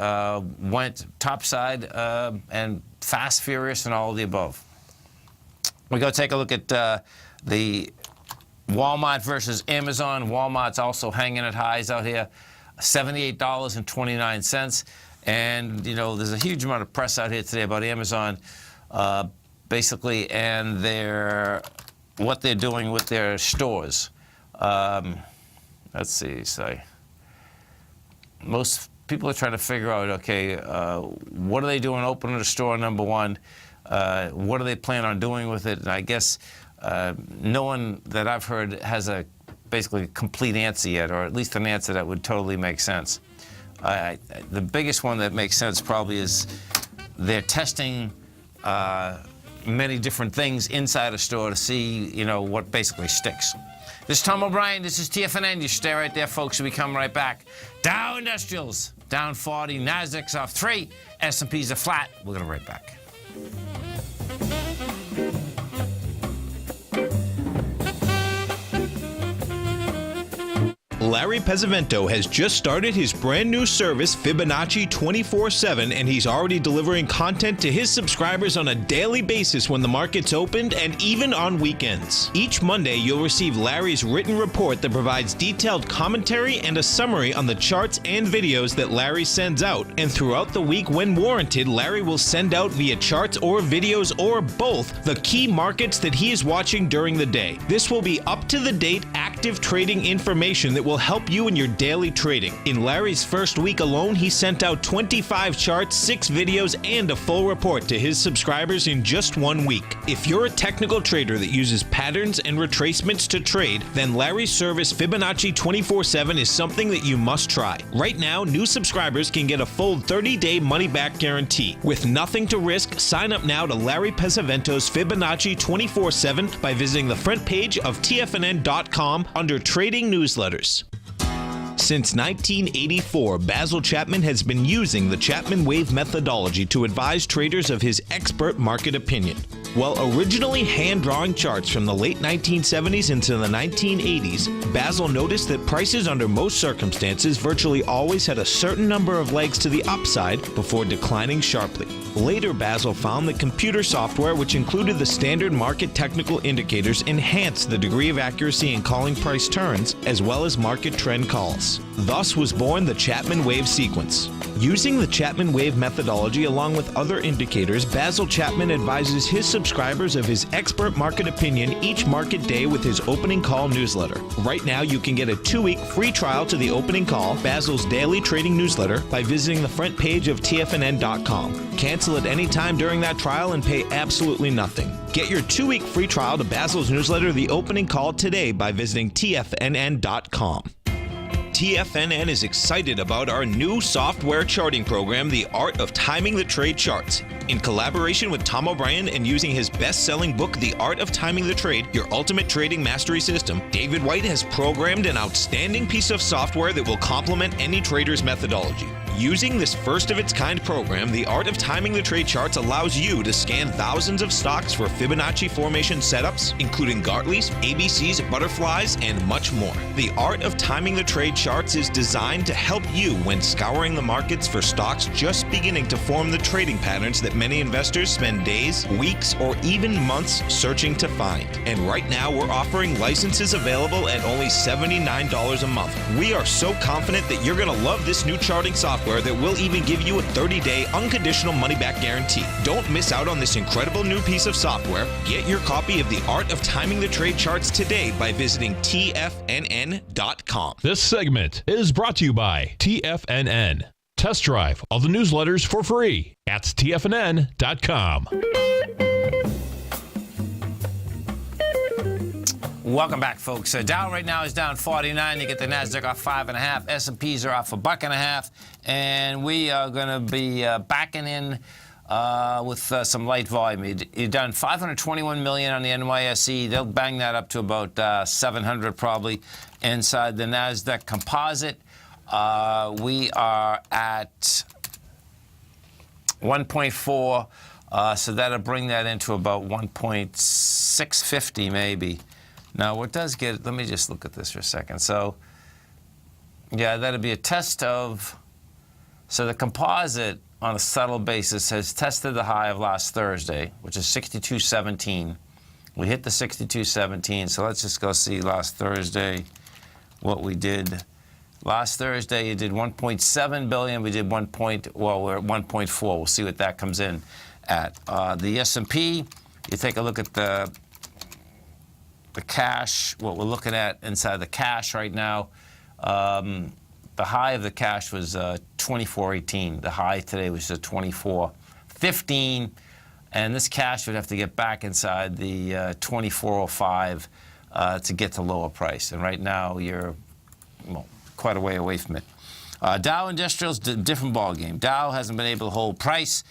went topside and fast, furious, and all of the above. We go take a look at the Walmart versus Amazon. Walmart's also hanging at highs out here, $78.29. And, you know, there's a huge amount of press out here today about Amazon, basically, and what they're doing with their stores. Let's see. So most people are trying to figure out, okay, what are they doing opening a store, number one? What do they plan on doing with it? And I guess no one that I've heard has a basically a complete answer yet, or at least an answer that would totally make sense. The biggest one that makes sense probably is they're testing many different things inside a store to see, what basically sticks. This is Tom O'Brien. This is TFNN. You stay right there, folks. We come right back. Dow Industrials down 40. Nasdaq's off 3. S&P's are flat. We're going to be right back. Larry Pesavento has just started his brand new service, Fibonacci 24/7, and he's already delivering content to his subscribers on a daily basis when the market's opened and even on weekends. Each Monday, you'll receive Larry's written report that provides detailed commentary and a summary on the charts and videos that Larry sends out. And throughout the week, when warranted, Larry will send out via charts or videos or both the key markets that he is watching during the day. This will be up-to-the-date, active trading information that will help you in your daily trading. In Larry's first week alone, he sent out 25 charts, 6 videos, and a full report to his subscribers in just 1 week. If you're a technical trader that uses patterns and retracements to trade, then Larry's service Fibonacci 24/7 is something that you must try. Right now, new subscribers can get a full 30-day money-back guarantee. With nothing to risk, sign up now to Larry Pesavento's Fibonacci 24/7 by visiting the front page of TFNN.com under Trading Newsletters. Since 1984, Basil Chapman has been using the Chapman Wave methodology to advise traders of his expert market opinion. While originally hand-drawing charts from the late 1970s into the 1980s, Basil noticed that prices under most circumstances virtually always had a certain number of legs to the upside before declining sharply. Later, Basil found that computer software, which included the standard market technical indicators, enhanced the degree of accuracy in calling price turns, as well as market trend calls. Thus was born the Chapman Wave sequence. Using the Chapman Wave methodology along with other indicators, Basil Chapman advises his subscribers of his expert market opinion each market day with his opening call newsletter. Right now, you can get a 2-week free trial to the opening call, Basil's daily trading newsletter, by visiting the front page of TFNN.com. Cancel at any time during that trial and pay absolutely nothing. Get your 2-week free trial to Basil's newsletter, The Opening Call, today by visiting TFNN.com. TFNN is excited about our new software charting program, The Art of Timing the Trade Charts. In collaboration with Tom O'Brien and using his best-selling book, The Art of Timing the Trade, Your Ultimate Trading Mastery System, David White has programmed an outstanding piece of software that will complement any trader's methodology. Using this first-of-its-kind program, The Art of Timing the Trade Charts allows you to scan thousands of stocks for Fibonacci formation setups, including Gartley's, ABC's, butterflies, and much more. The Art of Timing the Trade Charts is designed to help you when scouring the markets for stocks just beginning to form the trading patterns that many investors spend days, weeks, or even months searching to find. And right now, we're offering licenses available at only $79 a month. We are so confident that you're going to love this new charting software that will even give you a 30-day unconditional money-back guarantee. Don't miss out on this incredible new piece of software. Get your copy of The Art of Timing the Trade Charts today by visiting TFNN.com. This segment is brought to you by TFNN. Test drive all the newsletters for free at TFNN.com. Welcome back, folks. Dow right now is down 49. You get the Nasdaq off 5.5. S&Ps are off $1.50, and we are going to be backing in with some light volume. You're done 521 million on the NYSE. They'll bang that up to about 700 probably. Inside the Nasdaq Composite, we are at 1.4, so that'll bring that into about 1.650 maybe. Now, what does get, let me just look at this for a second. So, yeah, that'll be a test of, so the composite on a subtle basis has tested the high of last Thursday, which is 62.17. We hit the 62.17, so let's just go see last Thursday what we did. Last Thursday, you did 1.7 billion. We did we're at 1.4. We'll see what that comes in at. The S&P, you take a look at the cash, what we're looking at inside the cash right now. The high of the cash was 24.18. The high today was 24.15. And this cash would have to get back inside the 24.05 to get to lower price. And right now, you're quite a way away from it. Dow Industrials, different ballgame. Dow hasn't been able to hold price,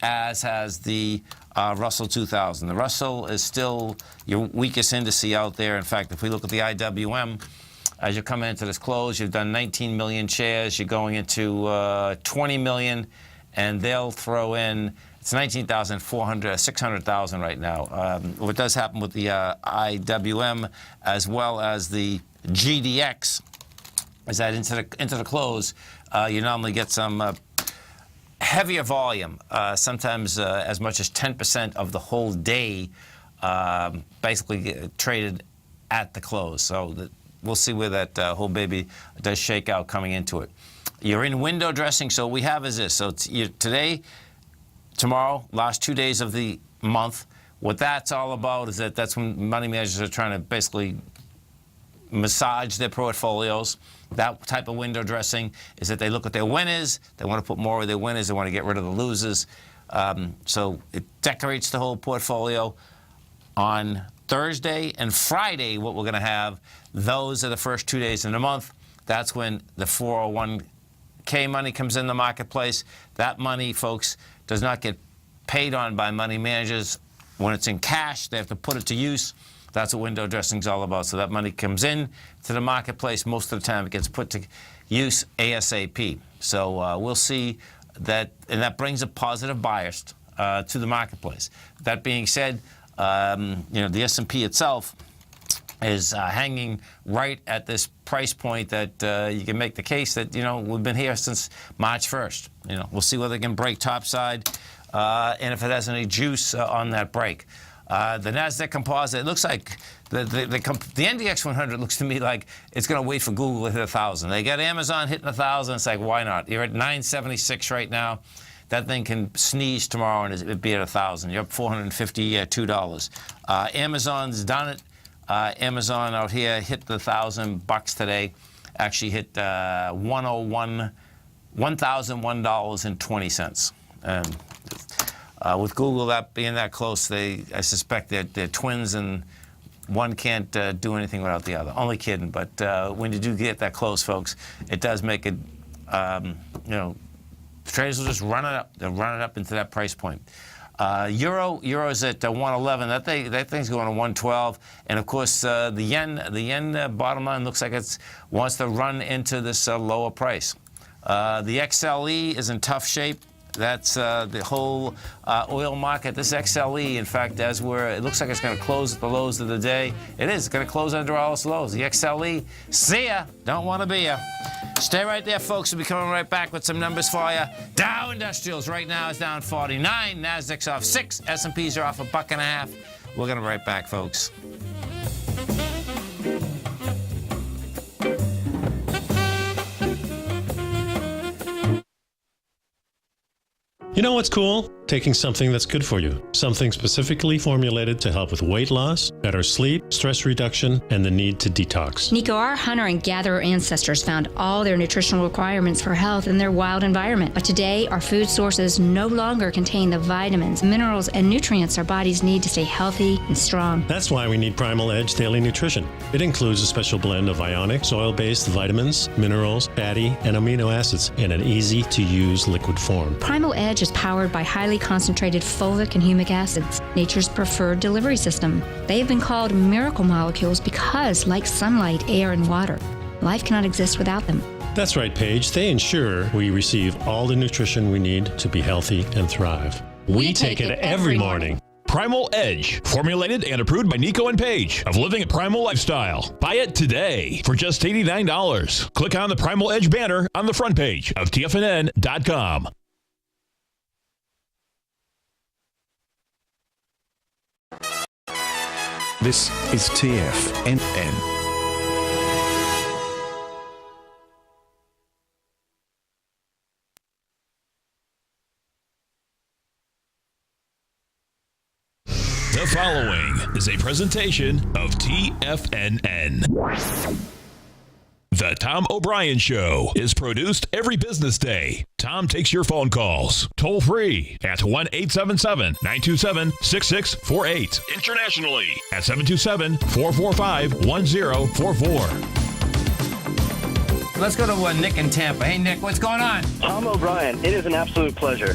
as has the Russell 2000. The Russell is still your weakest indice out there. In fact, if we look at the IWM, as you come into this close, you've done 19 million shares. You're going into 20 million, and they'll throw in, it's 19,400, 600,000 right now. What does happen with the IWM as well as the GDX is that into the close, you normally get some heavier volume, sometimes as much as 10% of the whole day basically traded at the close. So we'll see where that whole baby does shake out coming into it. You're in window dressing, so what we have is this. So today, tomorrow, last 2 days of the month, what that's all about is that's when money managers are trying to basically massage their portfolios. That type of window dressing is that they look at their winners, they want to put more of their winners, they want to get rid of the losers. So it decorates the whole portfolio. On Thursday and Friday, what we're going to have, those are the first 2 days in the month. That's when the 401k money comes in the marketplace. That money, folks, does not get paid on by money managers. When it's in cash, they have to put it to use. That's what window dressing is all about. So that money comes in to the marketplace. Most of the time, it gets put to use ASAP. So we'll see that, and that brings a positive bias to the marketplace. That being said, the S&P itself is hanging right at this price point that you can make the case that, we've been here since March 1st. We'll see whether it can break topside and if it has any juice on that break. The NASDAQ composite, it looks like the NDX 100 looks to me like it's going to wait for Google to hit 1,000. They got Amazon hitting 1,000. It's like, why not? You're at 976 right now. That thing can sneeze tomorrow and it'd be at 1,000. You're up $452. Amazon's done it. Amazon out here hit the $1,000 today. Actually hit $1,001.20. With Google that being that close, I suspect that they're twins and one can't do anything without the other. Only kidding, but when you do get that close, folks, it does make it, traders will just run it up. They'll run it up into that price point. Euro's at 111. That thing's going to 112. And of course, the yen bottom line looks like it wants to run into this lower price. The XLE is in tough shape. That's the whole oil market. This XLE, in fact, it looks like it's going to close at the lows of the day. It is. It's going to close under all its lows. The XLE, see ya. Don't want to be ya. Stay right there, folks. We'll be coming right back with some numbers for you. Dow Industrials right now is down 49. NASDAQ's off 6. S&Ps are off $1.50. We're going to be right back, folks. You know what's cool? Taking something that's good for you. Something specifically formulated to help with weight loss, better sleep, stress reduction, and the need to detox. Nico, our hunter and gatherer ancestors found all their nutritional requirements for health in their wild environment. But today, our food sources no longer contain the vitamins, minerals, and nutrients our bodies need to stay healthy and strong. That's why we need Primal Edge Daily Nutrition. It includes a special blend of ionic, oil-based vitamins, minerals, fatty, and amino acids in an easy-to-use liquid form. Primal Edge is powered by highly concentrated fulvic and humic acids, nature's preferred delivery system. They have been called miracle molecules because, like sunlight, air, and water, life cannot exist without them. That's right, Paige. They ensure we receive all the nutrition we need to be healthy and thrive. We take it every morning. Primal Edge, formulated and approved by Nico and Paige of Living a Primal Lifestyle. Buy it today for just $89. Click on the Primal Edge banner on the front page of TFNN.com. This is TFNN. The following is a presentation of TFNN. The Tom O'Brien Show is produced every business day. Tom takes your phone calls toll free at 1-877-927-6648. Internationally at 727-445-1044. Let's go to Nick in Tampa. Hey, Nick, what's going on? Tom O'Brien, it is an absolute pleasure.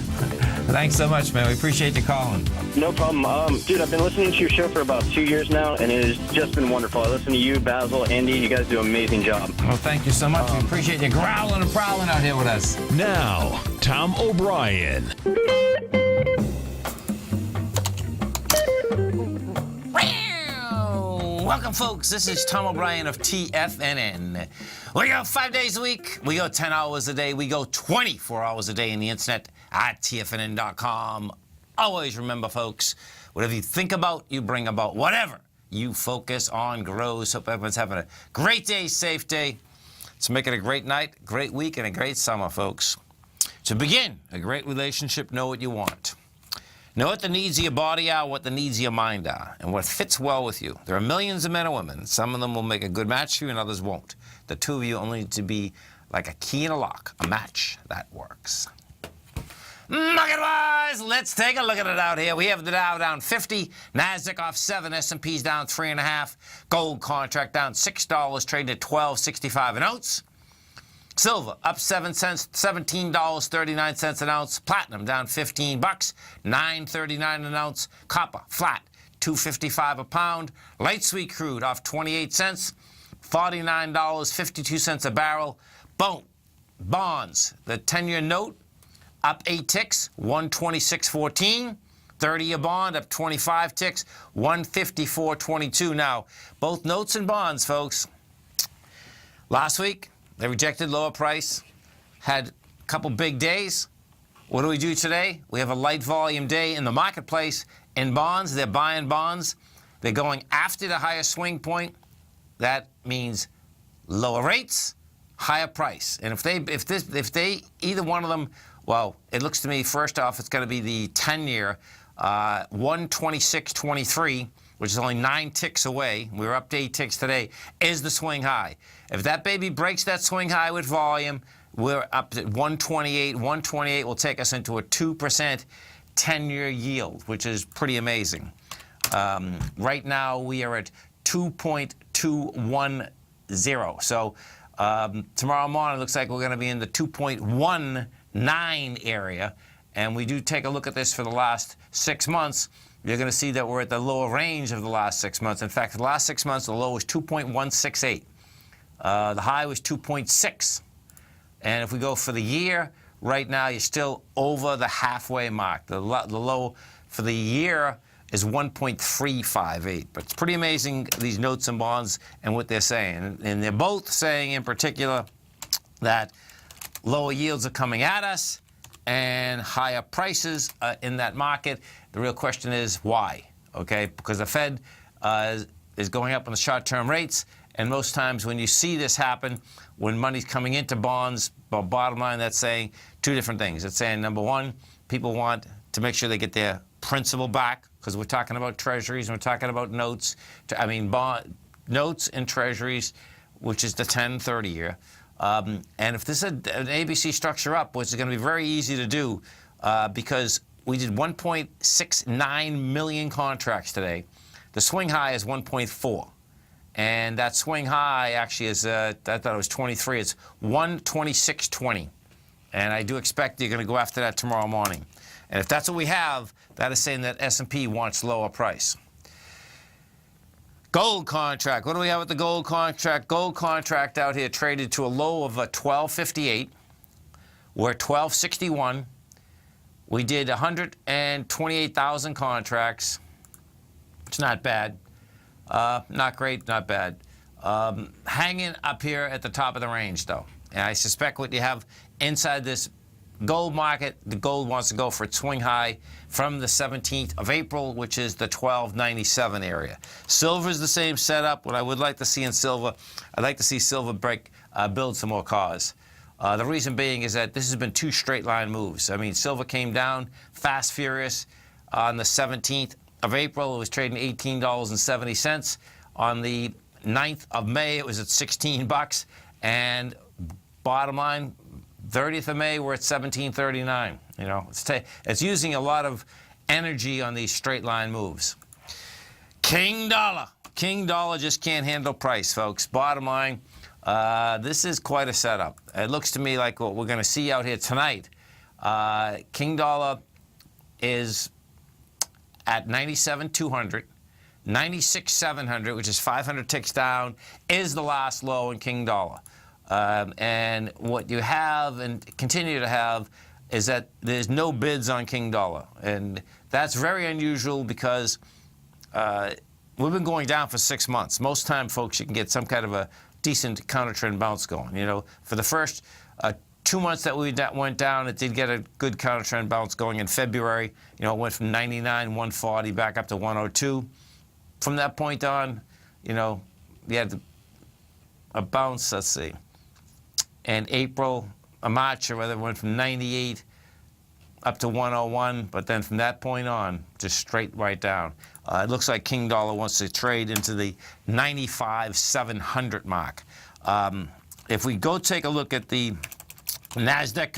Thanks so much, man. We appreciate you calling. No problem. Dude, I've been listening to your show for about 2 years now, and it has just been wonderful. I listen to you, Basil, Andy. You guys do an amazing job. Well, thank you so much. We appreciate you growling and prowling out here with us. Now, Tom O'Brien. Welcome, folks. This is Tom O'Brien of TFNN. We go 5 days a week. We go 10 hours a day. We go 24 hours a day in the internet at TFNN.com. Always remember, folks, whatever you think about, you bring about. Whatever you focus on grows. Hope everyone's having a great day, safe day. Let's make it a great night, great week, and a great summer, folks. To begin a great relationship, know what you want. Know what the needs of your body are, what the needs of your mind are, and what fits well with you. There are millions of men and women. Some of them will make a good match for you and others won't. The two of you only need to be like a key and a lock, a match that works. Market-wise, let's take a look at it out here. We have the Dow down 50, NASDAQ off 7, S&P's down 3.5, gold contract down $6, trading at $12.65 an ounce. Silver up 7 cents, $17.39 an ounce. Platinum down $15, $9.39 an ounce. Copper flat, $2.55 a pound. Light sweet crude off 28 cents, $49.52 a barrel. Bonds, the 10-year note up 8 ticks, 126.14. 30-year bond up 25 ticks, 154.22. Now, both notes and bonds, folks. Last week, they rejected lower price, had a couple big days. What do we do today? We have a light volume day in the marketplace. In bonds, they're buying bonds. They're going after the higher swing point. That means lower rates, higher price. And if they either one of them, well, it looks to me, first off, it's going to be the 10-year, 126.23, which is only 9 ticks away. We were up to 8 ticks today, is the swing high. If that baby breaks that swing high with volume, we're up at 128. 128 will take us into a 2% 10-year yield, which is pretty amazing. Right now, we are at 2.210. So tomorrow morning, it looks like we're going to be in the 2.19 area. And we do take a look at this for the last 6 months. You're going to see that we're at the lower range of the last 6 months. In fact, for the last 6 months, the low was 2.168. The high was 2.6. And if we go for the year, right now you're still over the halfway mark. The low for the year is 1.358. But it's pretty amazing, these notes and bonds and what they're saying. And they're both saying in particular that lower yields are coming at us and higher prices in that market. The real question is why, okay? Because the Fed is going up on the short-term rates, and most times when you see this happen, when money's coming into bonds, bottom line, that's saying two different things. It's saying, number one, people want to make sure they get their principal back, because we're talking about treasuries, and we're talking about notes, notes and treasuries, which is the 10, 30-year. And if this is an ABC structure up, which is going to be very easy to do because we did 1.69 million contracts today. The swing high is 1.4. And that swing high actually is, I thought it was 23. It's 126.20. And I do expect you're going to go after that tomorrow morning. And if that's what we have, that is saying that S&P wants lower price. Gold contract. What do we have with the gold contract? Gold contract out here traded to a low of $12.58. We're at $12.61. We did 128,000 contracts. It's not bad. Not great, not bad. Hanging up here at the top of the range, though. And I suspect what you have inside this gold market, the gold wants to go for its swing high from the 17th of April, which is the 1297 area. Silver is the same setup. What I would like to see in silver, I'd like to see silver build some more cause. The reason being is that this has been 2 straight line moves. I mean, silver came down fast, furious on the 17th of April. It was trading $18.70. On the 9th of May, it was at $16. And bottom line, 30th of May, we're at 1739. You know, it's using a lot of energy on these straight line moves. King dollar. King dollar just can't handle price, folks. Bottom line, this is quite a setup. It looks to me like what we're going to see out here tonight. King dollar is at 97,200. 96,700, which is 500 ticks down, is the last low in King dollar. And what you have and continue to have is that there's no bids on King dollar. And that's very unusual because we've been going down for 6 months. Most time, folks, you can get some kind of a decent counter trend bounce going. You know, for the first 2 months that we went down, it did get a good counter trend bounce going in February. You know, it went from 99, 140 back up to 102. From that point on, you know, we had a bounce, let's see, in March, or whether it went from 98 up to 101, but then from that point on, just straight right down. It looks like King dollar wants to trade into the 95,700 mark. If we go take a look at the NASDAQ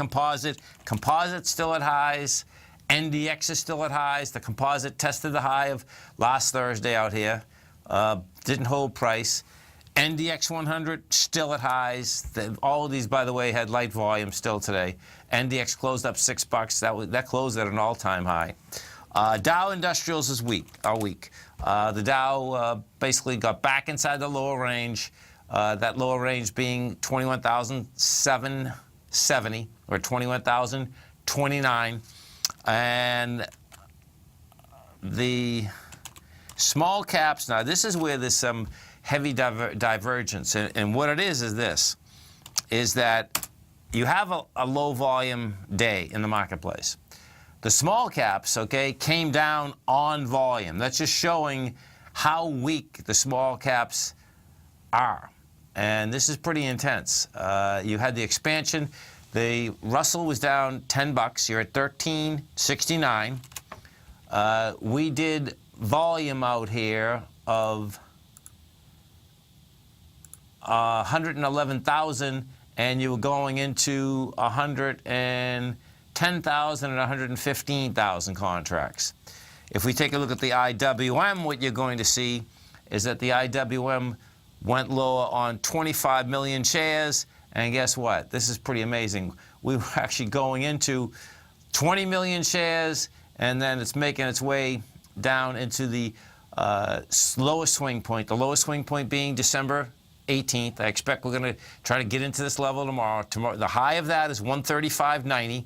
composite's still at highs. NDX is still at highs. The composite tested the high of last Thursday out here. Didn't hold price. NDX 100 still at highs. All of these, by the way, had light volume still today. NDX closed up $6. That closed at an all-time high. Dow Industrials is weak. The Dow basically got back inside the lower range. That lower range being 21,770 or 21,029. And the small caps, now this is where there's some heavy divergence. And what it is this, is that you have a low volume day in the marketplace. The small caps, okay, came down on volume. That's just showing how weak the small caps are. And this is pretty intense. You had the expansion. The Russell was down $10. You're at 1369. We did volume out here of 111,000, and you were going into 110,000 and 115,000 contracts. If we take a look at the IWM, what you're going to see is that the IWM went lower on 25 million shares. And guess what? This is pretty amazing. We were actually going into 20 million shares, and then it's making its way down into the lowest swing point. The lowest swing point being December 18th. I expect we're going to try to get into this level tomorrow. The high of that is 135.90,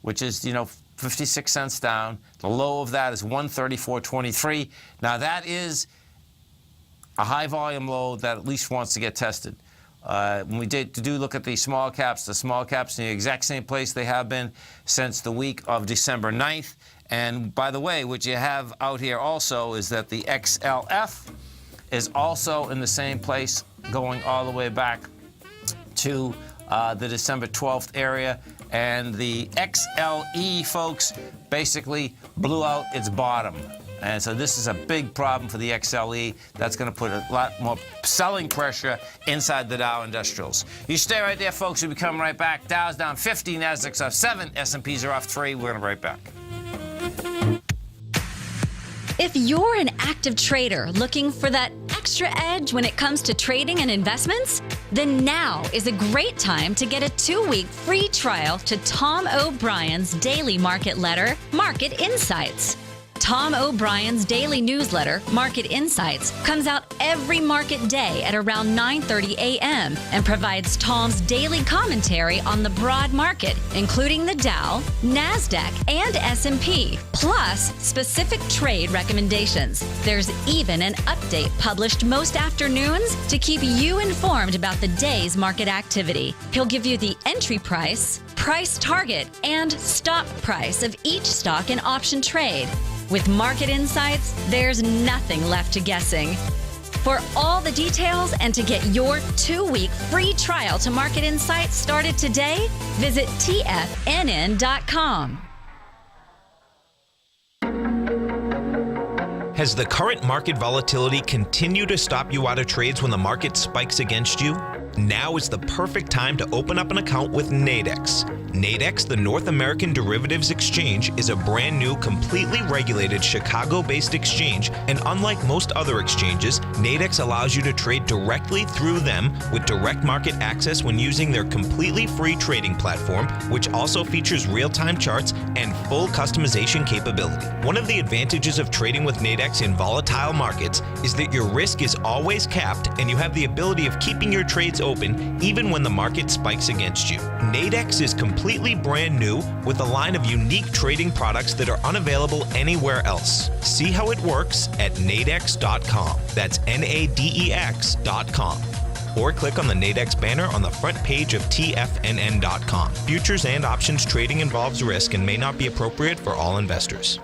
which is, you know, 56 cents down. The low of that is 134.23. Now that is a high volume low that at least wants to get tested. When we do look at the small caps in the exact same place they have been since the week of December 9th. And by the way, what you have out here also is that the XLF is also in the same place, going all the way back to the December 12th area. And the XLE, folks, basically blew out its bottom. And so this is a big problem for the XLE. That's going to put a lot more selling pressure inside the Dow Industrials. You stay right there, folks. We'll be coming right back. Dow's down 50, Nasdaq's off 7, S&Ps are off 3. We're going to be right back. If you're an active trader looking for that extra edge when it comes to trading and investments, then now is a great time to get a 2-week free trial to Tom O'Brien's daily market letter, Market Insights. Tom O'Brien's daily newsletter, Market Insights, comes out every market day at around 9:30 a.m. and provides Tom's daily commentary on the broad market, including the Dow, NASDAQ, and S&P, plus specific trade recommendations. There's even an update published most afternoons to keep you informed about the day's market activity. He'll give you the entry price, price target, and stop price of each stock and option trade. With Market Insights, there's nothing left to guessing. For all the details and to get your 2-week free trial to Market Insights started today, visit TFNN.com. Has the current market volatility continued to stop you out of trades when the market spikes against you? Now is the perfect time to open up an account with Nadex. Nadex, the North American Derivatives Exchange, is a brand new, completely regulated Chicago-based exchange, and unlike most other exchanges, Nadex allows you to trade directly through them with direct market access when using their completely free trading platform, which also features real-time charts and full customization capability. One of the advantages of trading with Nadex in volatile markets is that your risk is always capped and you have the ability of keeping your trades open even when the market spikes against you. Nadex is completely brand new with a line of unique trading products that are unavailable anywhere else. See how it works at nadex.com. That's NADEX.com. Or click on the Nadex banner on the front page of TFNN.com. Futures and options trading involves risk and may not be appropriate for all investors.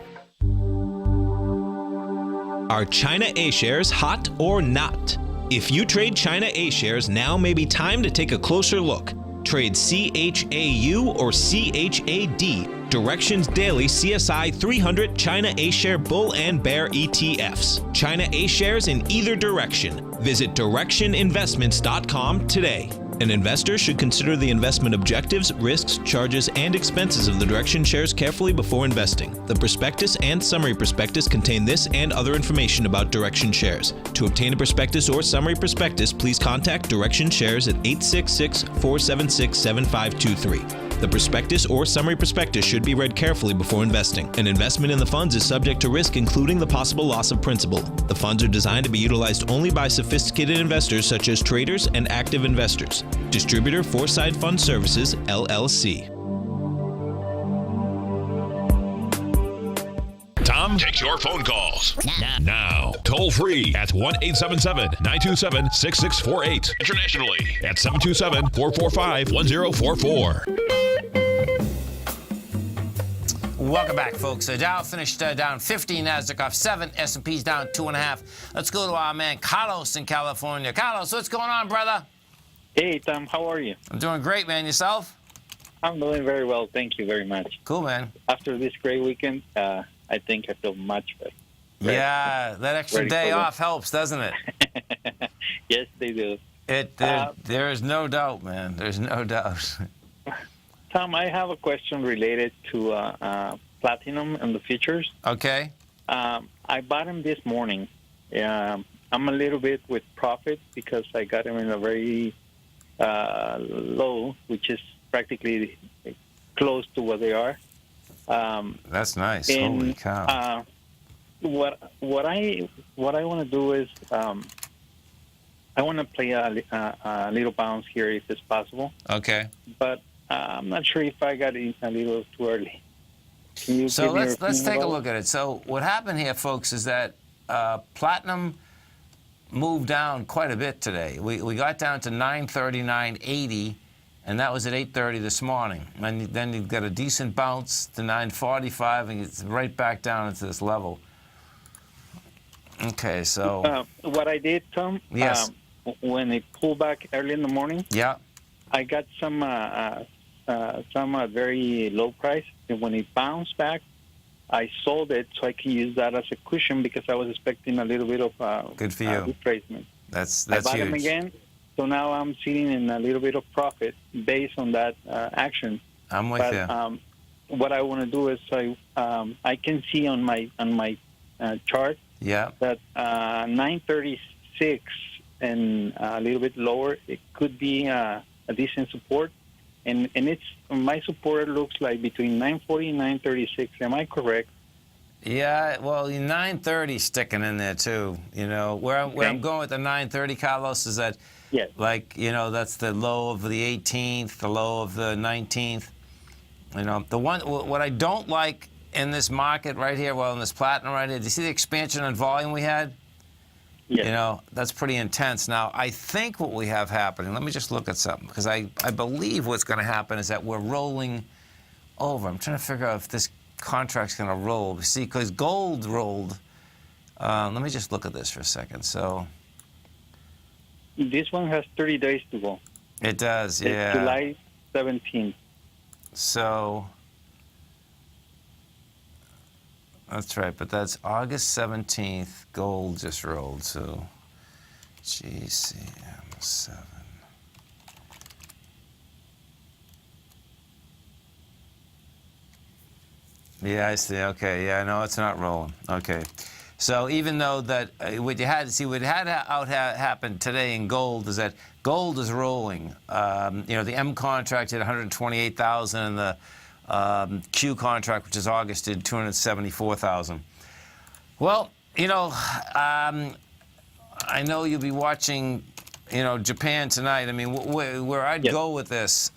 Are China A-shares hot or not? If you trade China A-shares, now may be time to take a closer look. Trade CHAU or CHAD, Directions Daily CSI 300 China A-share Bull and Bear ETFs. China A-shares in either direction. Visit directioninvestments.com today. An investor should consider the investment objectives, risks, charges, and expenses of the Direction shares carefully before investing. The prospectus and summary prospectus contain this and other information about Direction shares. To obtain a prospectus or summary prospectus, please contact Direction shares at 866-476-7523. The prospectus or summary prospectus should be read carefully before investing. An investment in the funds is subject to risk, including the possible loss of principal. The funds are designed to be utilized only by sophisticated investors such as traders and active investors. Distributor Foreside Fund Services, LLC. Tom takes your phone calls now. Toll free at 1-877-927-6648. Internationally at 727-445-1044. Welcome back, folks. The Dow finished down 15, Nasdaq off 7, S&P's down 2.5. Let's go to our man Carlos in California. Carlos, what's going on, brother? Hey, Tom. How are you? I'm doing great, man. Yourself? I'm doing very well. Thank you very much. Cool, man. After this great weekend, I think I feel much better. Yeah, that extra day off helps, doesn't it? Yes, they do. There is no doubt, man. There's no doubt. Tom, I have a question related to platinum and the futures. Okay. I bought them this morning. I'm a little bit with profit because I got them in a very low, which is practically close to what they are. That's nice. And, holy cow! What I want to do is I want to play a little bounce here if it's possible. Okay. But I'm not sure if I got it a little too early. Can you so give me your let's take a opinion look at it. So what happened here, folks, is that platinum moved down quite a bit today. We got down to 939.80. And that was at 8:30 this morning. And then you got a decent bounce to 945, and it's right back down into this level. Okay, so what I did, Tom, yes. When it pulled back early in the morning, yeah, I got some very low price. And when it bounced back, I sold it so I can use that as a cushion because I was expecting a little bit of good for you retracement. That's I bought huge. them again. So now I'm sitting in a little bit of profit based on that action. I'm with you. What I want to do is I can see on my chart that 936 and a little bit lower, it could be a decent support. And it's my support looks like between 940 and 936. Am I correct? Yeah, well, 930 sticking in there too. You know where I'm going with the 930, Carlos, is that. Yes. Like, that's the low of the 18th, the low of the 19th. What I don't like in this market right here, in this platinum right here, do you see the expansion on volume we had? Yes. That's pretty intense. Now, I think what we have happening, let me just look at something, because I believe what's going to happen is that we're rolling over. I'm trying to figure out if this contract's going to roll. See, because gold rolled. Let me just look at this for a second. So. This one has 30 days to go. It does, yeah. It's July 17th. So, that's right, but that's August 17th. Gold just rolled, so GCM7. Yeah, I see. Okay, yeah, no, it's not rolling. Okay. So even though that what happened today in gold is that gold is rolling. The M contract at 128,000, and the Q contract, which is August, did 274,000. Well, I know you'll be watching, Japan tonight. I mean, where I'd go with this.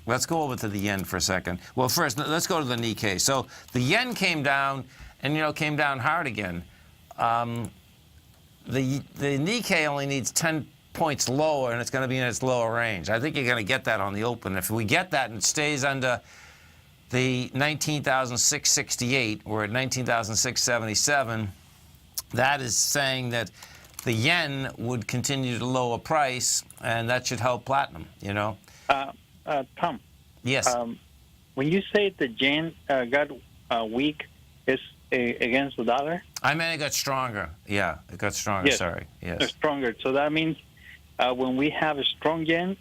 Let's go over to the yen for a second. Well, first, let's go to the Nikkei. So the yen came down, and came down hard again. The Nikkei only needs 10 points lower, and it's going to be in its lower range. I think you're going to get that on the open. If we get that and it stays under the 19,668, we're at 19,677. That is saying that the yen would continue to lower price, and that should help platinum. Tom. Yes. When you say the yen got weak, is against the dollar? I mean, it got stronger. Yeah, it got stronger. Yes. Sorry. Yes. Stronger. So that means when we have a strong yen,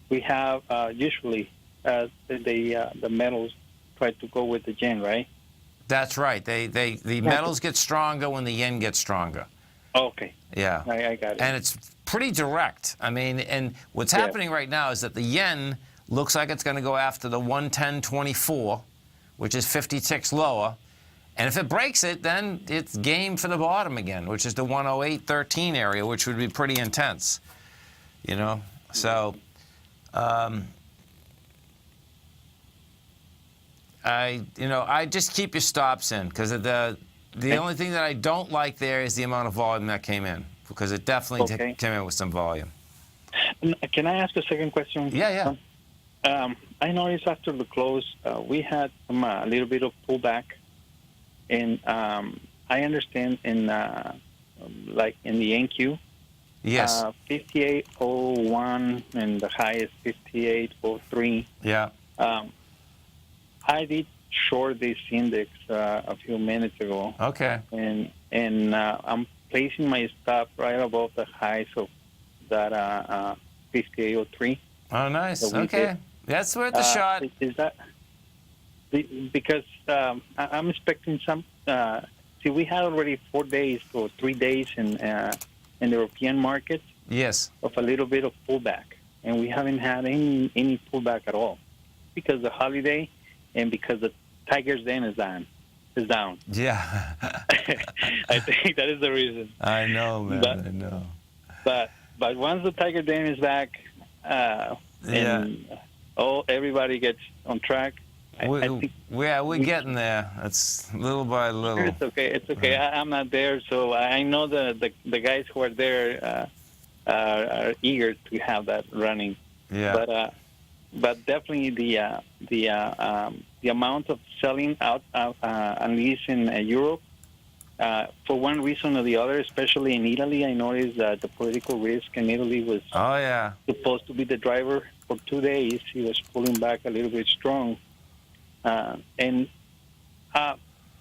we have usually the metals try to go with the yen, right? That's right. The metals get stronger when the yen gets stronger. Okay. Yeah. I got it. And it's pretty direct. I mean, and what's happening right now is that the yen looks like it's going to go after the 110.24, which is 50 ticks lower. And if it breaks it, then it's game for the bottom again, which is the 108.13 area, which would be pretty intense. So I just keep your stops in, because the only thing that I don't like there is the amount of volume that came in, because it definitely came in with some volume. Can I ask a second question? Yeah. I noticed after the close, we had a little bit of pullback, and I understand in like in the NQ. Yes. 58.01 and the high is 58.03. Yeah. I did short this index a few minutes ago. Okay. And I'm placing my stop right above the highs of that 58.03. Oh, nice. Okay. That's worth a shot. Is that because I'm expecting some? See, we had already 4 days or 3 days in the European markets. Yes. Of a little bit of pullback, and we haven't had any pullback at all because the holiday and because the Tiger's Den is down. Yeah. I think that is the reason. I know, man. I know. But once the Tiger Den is back, and everybody gets on track. We're getting there. It's little by little. It's okay. It's okay. I'm not there, so I know the guys who are there are eager to have that running. Yeah. But definitely the amount of selling out, at least in Europe, for one reason or the other, especially in Italy, I noticed that the political risk in Italy was supposed to be the driver. For 2 days, he was pulling back a little bit strong. And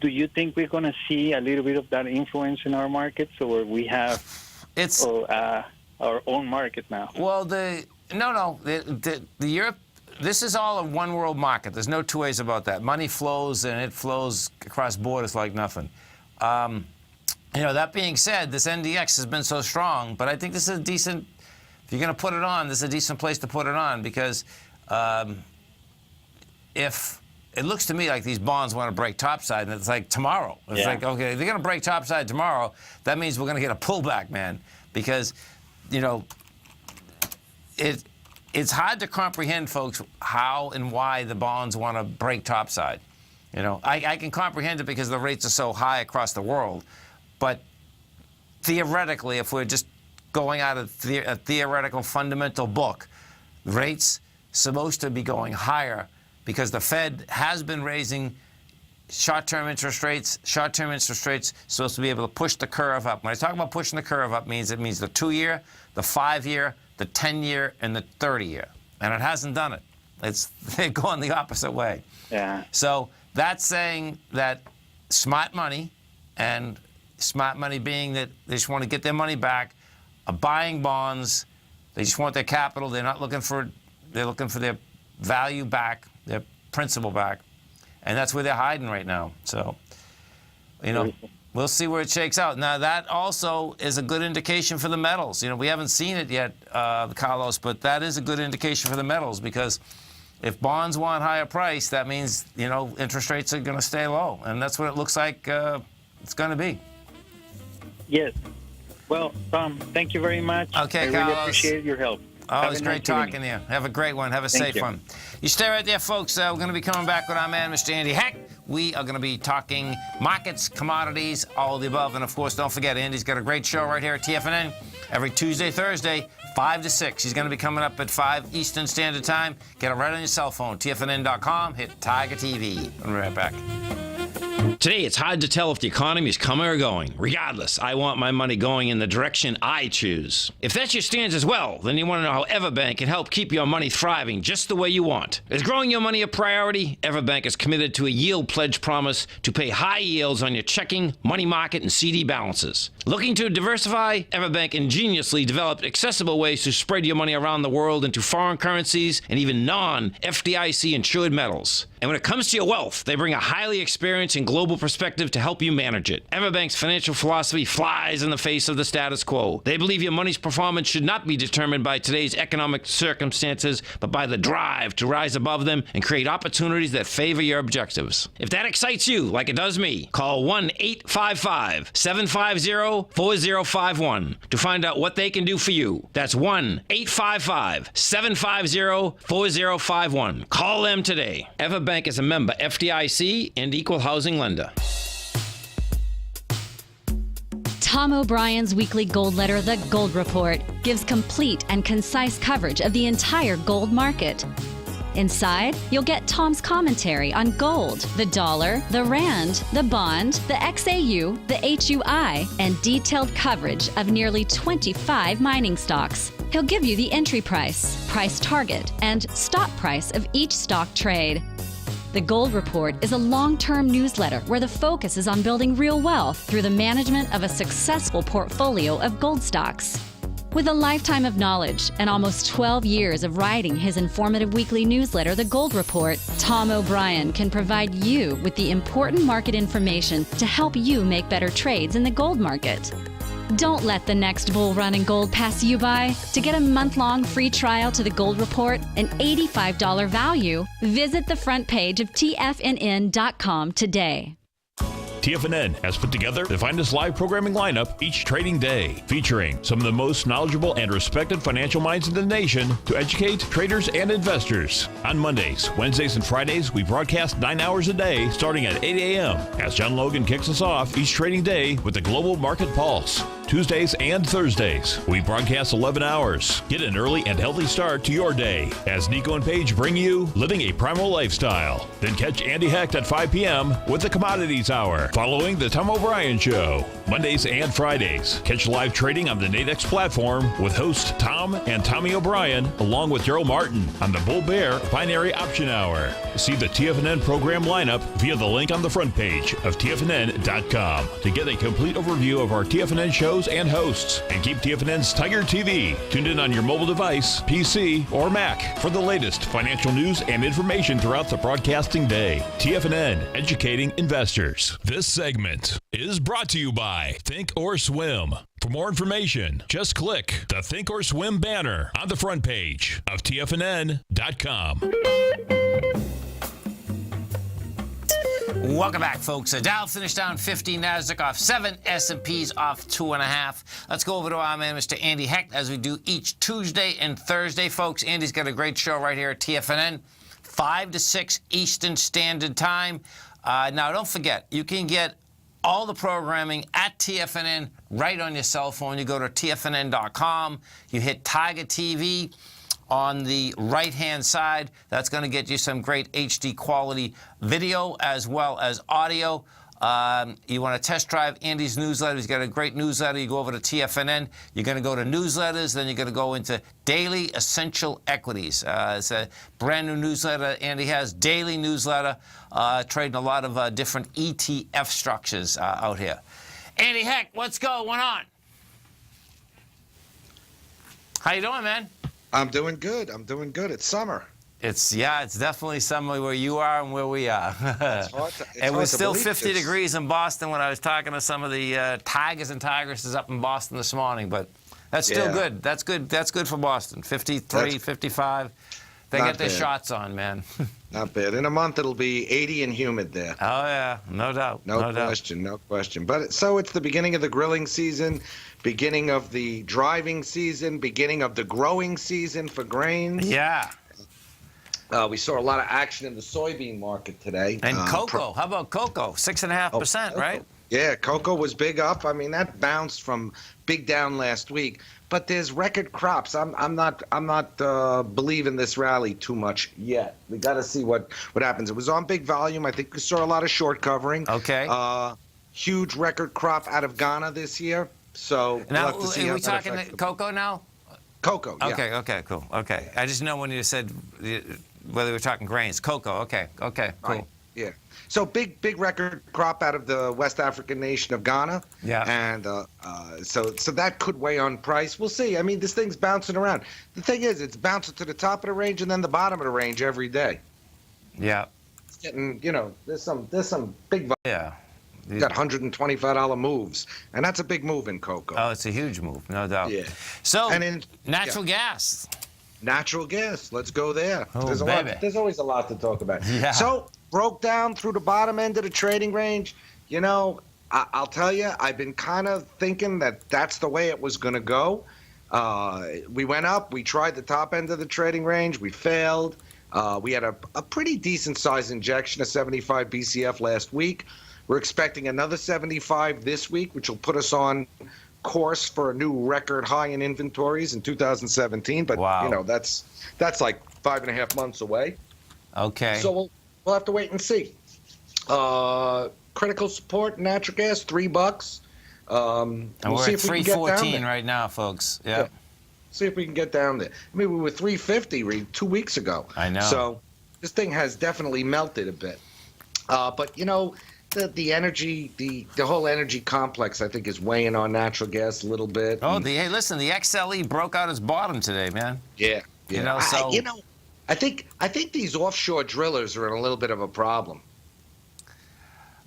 do you think we're going to see a little bit of that influence in our markets, or we have our own market now? Well, the Europe. This is all a one world market. There's no two ways about that. Money flows, and it flows across borders like nothing. That being said, this NDX has been so strong, but I think this is a decent. If you're going to put it on, this is a decent place to put it on, because if it looks to me like these bonds want to break topside, and it's like tomorrow. It's like, okay, if they're going to break topside tomorrow, that means we're going to get a pullback, man, because it's hard to comprehend, folks, how and why the bonds want to break topside. I can comprehend it because the rates are so high across the world, but theoretically, if we're just going out of a theoretical fundamental book, rates supposed to be going higher because the Fed has been raising short-term interest rates. Short-term interest rates supposed to be able to push the curve up. When I talk about pushing the curve up, it means the 2-year, the 5-year, the 10-year, and the 30-year. And it hasn't done it. They're going the opposite way. Yeah. So that's saying that smart money, and smart money being that they just want to get their money back, are buying bonds. They just want their capital. They're looking for their value back, their principal back. And that's where they're hiding right now. So, we'll see where it shakes out. Now, that also is a good indication for the metals. We haven't seen it yet, Carlos, but that is a good indication for the metals, because if bonds want higher price, that means, interest rates are going to stay low. And that's what it looks like it's going to be. Yes. Well, Tom, thank you very much. Okay, I Carlos. really appreciate your help. Oh, it's great talking to you. Have a great one. Have a safe one. You stay right there, folks. We're going to be coming back with our man, Mr. Andy Heck. We are going to be talking markets, commodities, all of the above. And, of course, don't forget, Andy's got a great show right here at TFNN every Tuesday, Thursday, 5 to 6. He's going to be coming up at 5 Eastern Standard Time. Get it right on your cell phone, TFNN.com. Hit Tiger TV. We'll be right back. Today, it's hard to tell if the economy is coming or going. Regardless, I want my money going in the direction I choose. If that's your stance as well, then you want to know how Everbank can help keep your money thriving just the way you want. Is growing your money a priority? Everbank is committed to a yield pledge promise to pay high yields on your checking, money market, and CD balances. Looking to diversify? Everbank ingeniously developed accessible ways to spread your money around the world into foreign currencies and even non-FDIC insured metals. And when it comes to your wealth, they bring a highly experienced and global perspective to help you manage it. Everbank's financial philosophy flies in the face of the status quo. They believe your money's performance should not be determined by today's economic circumstances, but by the drive to rise above them and create opportunities that favor your objectives. If that excites you, like it does me, call 1-855-750-4051 to find out what they can do for you. That's 1-855-750-4051. Call them today. Everbank is a member FDIC and equal housing lender. Tom O'Brien's weekly gold letter, The Gold Report, gives complete and concise coverage of the entire gold market. Inside, you'll get Tom's commentary on gold, the dollar, the rand, the bond, the XAU, the HUI, and detailed coverage of nearly 25 mining stocks. He'll give you the entry price, price target, and stop price of each stock trade. The Gold Report is a long-term newsletter where the focus is on building real wealth through the management of a successful portfolio of gold stocks. With a lifetime of knowledge and almost 12 years of writing his informative weekly newsletter, The Gold Report, Tom O'Brien can provide you with the important market information to help you make better trades in the gold market. Don't let the next bull run in gold pass you by. To get a month-long free trial to The Gold Report, an $85 value, visit the front page of TFNN.com today. TFNN has put together the finest live programming lineup each trading day, featuring some of the most knowledgeable and respected financial minds in the nation to educate traders and investors. On Mondays, Wednesdays, and Fridays, we broadcast 9 hours a day starting at 8 a.m. as John Logan kicks us off each trading day with the Global Market Pulse. Tuesdays and Thursdays, we broadcast 11 hours. Get an early and healthy start to your day as Nico and Paige bring you Living a Primal Lifestyle. Then catch Andy Hecht at 5 p.m. with the Commodities Hour, following the Tom O'Brien Show. Mondays and Fridays, catch live trading on the Nadex platform with host Tom and Tommy O'Brien, along with Daryl Martin on the Bull Bear Binary Option Hour. See the TFNN program lineup via the link on the front page of TFNN.com to get a complete overview of our TFNN shows and hosts. And keep TFNN's Tiger TV tuned in on your mobile device, PC, or Mac for the latest financial news and information throughout the broadcasting day. TFNN, educating investors. This segment is brought to you by Think or Swim. For more information, just click the Think or Swim banner on the front page of TFNN.com. Welcome back, folks. The Dow finished down 50, Nasdaq off 7, S&P's off 2.5. Let's go over to our man, Mr. Andy Hecht, as we do each Tuesday and Thursday, folks. Andy's got a great show right here at TFNN, 5 to 6 Eastern Standard Time. Now, don't forget, you can get all the programming at TFNN right on your cell phone. You go to TFNN.com, you hit Tiger TV. On the right-hand side, that's going to get you some great HD quality video as well as audio. You want to test drive Andy's newsletter. He's got a great newsletter. You go over to TFNN. You're going to go to newsletters. Then you're going to go into Daily Essential Equities. It's a brand new newsletter Andy has, daily newsletter, trading a lot of different ETF structures out here. Andy Heck, what's going on? How you doing, man? I'm doing good. It's summer. It's definitely somewhere where you are and where we are. It was still 50 degrees in Boston when I was talking to some of the Tigers and Tigresses up in Boston this morning, but that's still good. That's good. That's good for Boston. 53, 55. They get their shots on, man. Not bad. In a month, it'll be 80 and humid there. Oh, yeah. No doubt. No question. But so it's the beginning of the grilling season, beginning of the driving season, beginning of the growing season for grains. Yeah. We saw a lot of action in the soybean market today. And cocoa. How about cocoa? 6.5%, right? Yeah, cocoa was big up. I mean, that bounced from big down last week. But there's record crops. I'm not believing this rally too much yet. We got to see what happens. It was on big volume. I think we saw a lot of short covering. Okay. Huge record crop out of Ghana this year. So now, we'll have to see are we talking cocoa now? Cocoa. Yeah. Okay, cool. Okay. I just know when you said whether we're talking grains. Cocoa. Okay, cool. Right. Yeah. So big record crop out of the West African nation of Ghana. Yeah. And so that could weigh on price. We'll see. I mean, this thing's bouncing around. The thing is, it's bouncing to the top of the range and then the bottom of the range every day. Yeah. It's getting, there's some big. Yeah. You got $125 moves, and that's a big move in cocoa. Oh, it's a huge move, no doubt. Yeah. So, natural gas. Natural gas. Let's go there. Oh, there's always a lot to talk about. Yeah. So, broke down through the bottom end of the trading range. I'll tell you, I've been kind of thinking that that's the way it was going to go. We went up. We tried the top end of the trading range. We failed. We had a pretty decent size injection of 75 BCF last week. We're expecting another 75 this week, which will put us on course for a new record high in inventories in 2017. But that's like 5.5 months away. Okay. So we'll have to wait and see. Critical support, natural gas, $3. And we'll we're see at if we can get down 314 there. right now, folks. Yeah. See if we can get down there. I mean, we were 350 2 weeks ago. I know. So this thing has definitely melted a bit. But the energy, the whole energy complex, I think, is weighing on natural gas a little bit. Oh, hey, listen, the XLE broke out its bottom today, man. Yeah. I think these offshore drillers are in a little bit of a problem.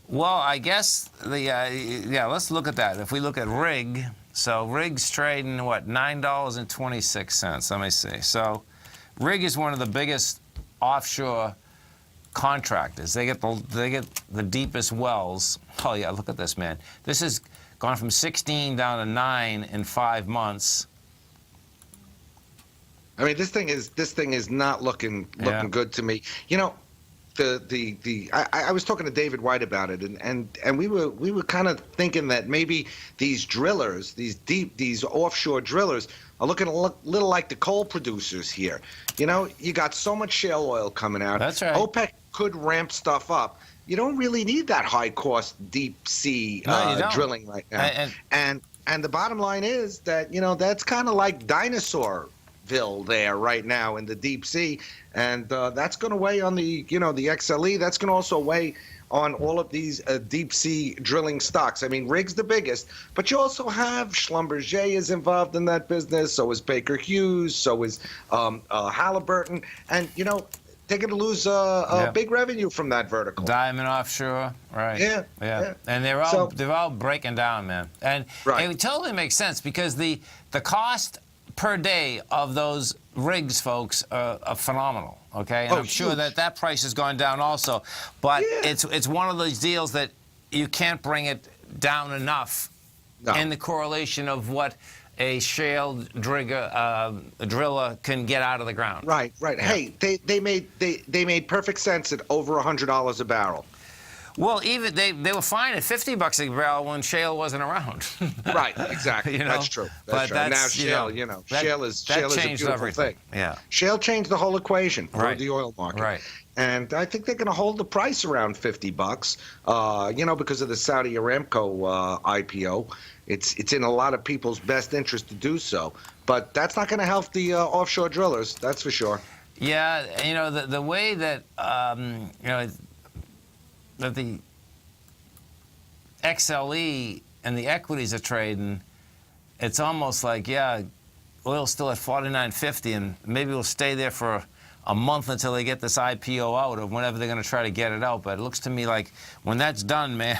Well, I guess let's look at that. If we look at rig, so rig's trading what, $9.26. Let me see. So rig is one of the biggest offshore contractors. They get the deepest wells. Oh yeah, look at this, man. This has gone from 16 down to 9 in 5 months. I mean, this thing is not looking good to me. I was talking to David White about it, and we were kind of thinking that maybe these drillers, these offshore drillers, are looking a little like the coal producers here. You got so much shale oil coming out. That's right. OPEC could ramp stuff up. You don't really need that high cost deep sea drilling right now. And the bottom line is that that's kind of like Dinosaurville there right now in the deep sea, and that's going to weigh on the the XLE. That's going to also weigh on all of these deep sea drilling stocks. I mean, rig's the biggest, but you also have Schlumberger is involved in that business. So is Baker Hughes. So is Halliburton, and they're going to lose big revenue from that vertical. Diamond Offshore, right? Yeah. And they're all breaking down, man. And it totally makes sense because the cost per day of those rigs, folks, are phenomenal. Okay, and I'm sure that price has gone down also, but it's one of those deals that you can't bring it down enough in the correlation of what a shale driller can get out of the ground. Right. Yeah. Hey, they made perfect sense at over $100 a barrel. Well, even they were fine at $50 a barrel when shale wasn't around. Right, exactly. That's true. That's true. Now shale, shale is a beautiful thing. Yeah. Shale changed the whole equation for the oil market. Right. And I think they're going to hold the price around $50. Because of the Saudi Aramco IPO. It's in a lot of people's best interest to do so. But that's not going to help the offshore drillers. That's for sure. Yeah, the way that that the XLE and the equities are trading, it's almost like, oil's still at $49.50, and maybe we'll stay there for a month until they get this IPO out, or whenever they're going to try to get it out. But it looks to me like when that's done, man,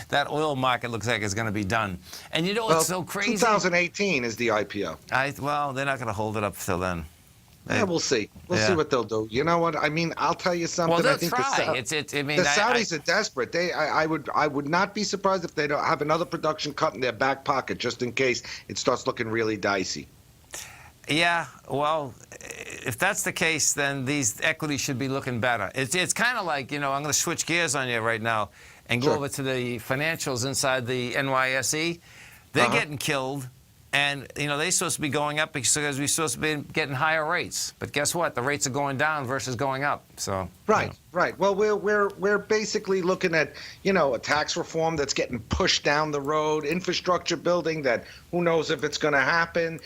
that oil market looks like it's going to be done. And you know what's so crazy? 2018 is the IPO. Well, they're not going to hold it up till then. Yeah, we'll see. We'll see what they'll do. You know what? I mean, I'll tell you something. Well, they'll I think try. the Saudis are desperate. I would not be surprised if they don't have another production cut in their back pocket just in case it starts looking really dicey. Yeah, well, if that's the case, then these equities should be looking better. It's kind of like, I'm going to switch gears on you right now and go over to the financials inside the NYSE. They're getting killed. And, they're supposed to be going up because we're supposed to be getting higher rates. But guess what? The rates are going down versus going up. So Right. Well, we're basically looking at, a tax reform that's getting pushed down the road, infrastructure building that who knows if it's going to happen.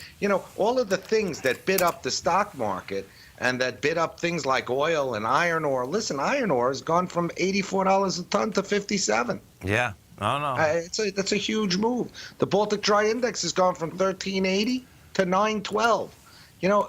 All of the things that bid up the stock market and that bid up things like oil and iron ore. Listen, iron ore has gone from $84 a ton to $57. Yeah. Oh, no. That's a huge move. The Baltic Dry Index has gone from 1380 to 912.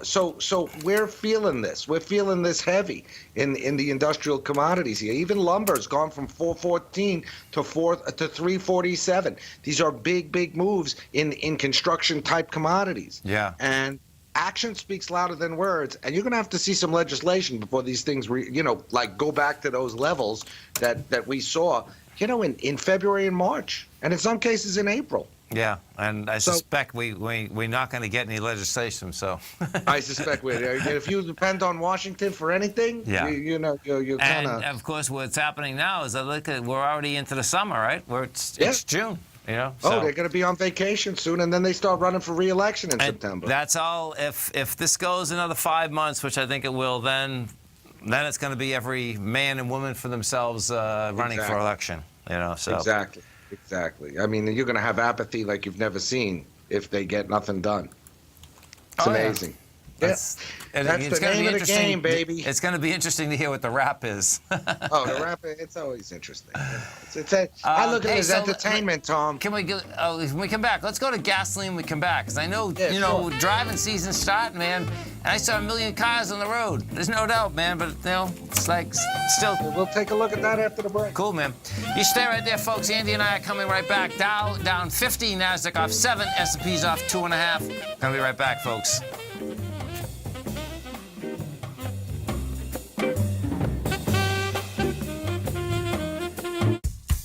So we're feeling this. We're feeling this heavy in the industrial commodities here. Even lumber's gone from 414 to 347. These are big moves in construction type commodities. Yeah. And action speaks louder than words, and you're going to have to see some legislation before these things, go back to those levels that we saw. In February and March, and in some cases in April. Yeah, and I suspect we're not going to get any legislation. So I suspect if you depend on Washington for anything, you kind of. And of course, what's happening now is we're already into the summer, right? It's June. They're going to be on vacation soon, and then they start running for re-election in September. That's all. If this goes another 5 months, which I think it will, then it's going to be every man and woman for themselves running for election. So Exactly. I mean, you're going to have apathy like you've never seen if they get nothing done. It's amazing. Yeah. That's the name of the game, baby. It's going to be interesting to hear what the rap is. The rap, it's always interesting. I look at it as entertainment, Tom. When we come back, let's go to gasoline when we come back. Because I know, driving season's starting, man. And I saw 1 million cars on the road. There's no doubt, man. But, it's like still. We'll take a look at that after the break. Cool, man. You stay right there, folks. Andy and I are coming right back. Dow down 50, NASDAQ off 7, S&P's off 2.5. Gonna be right back, folks.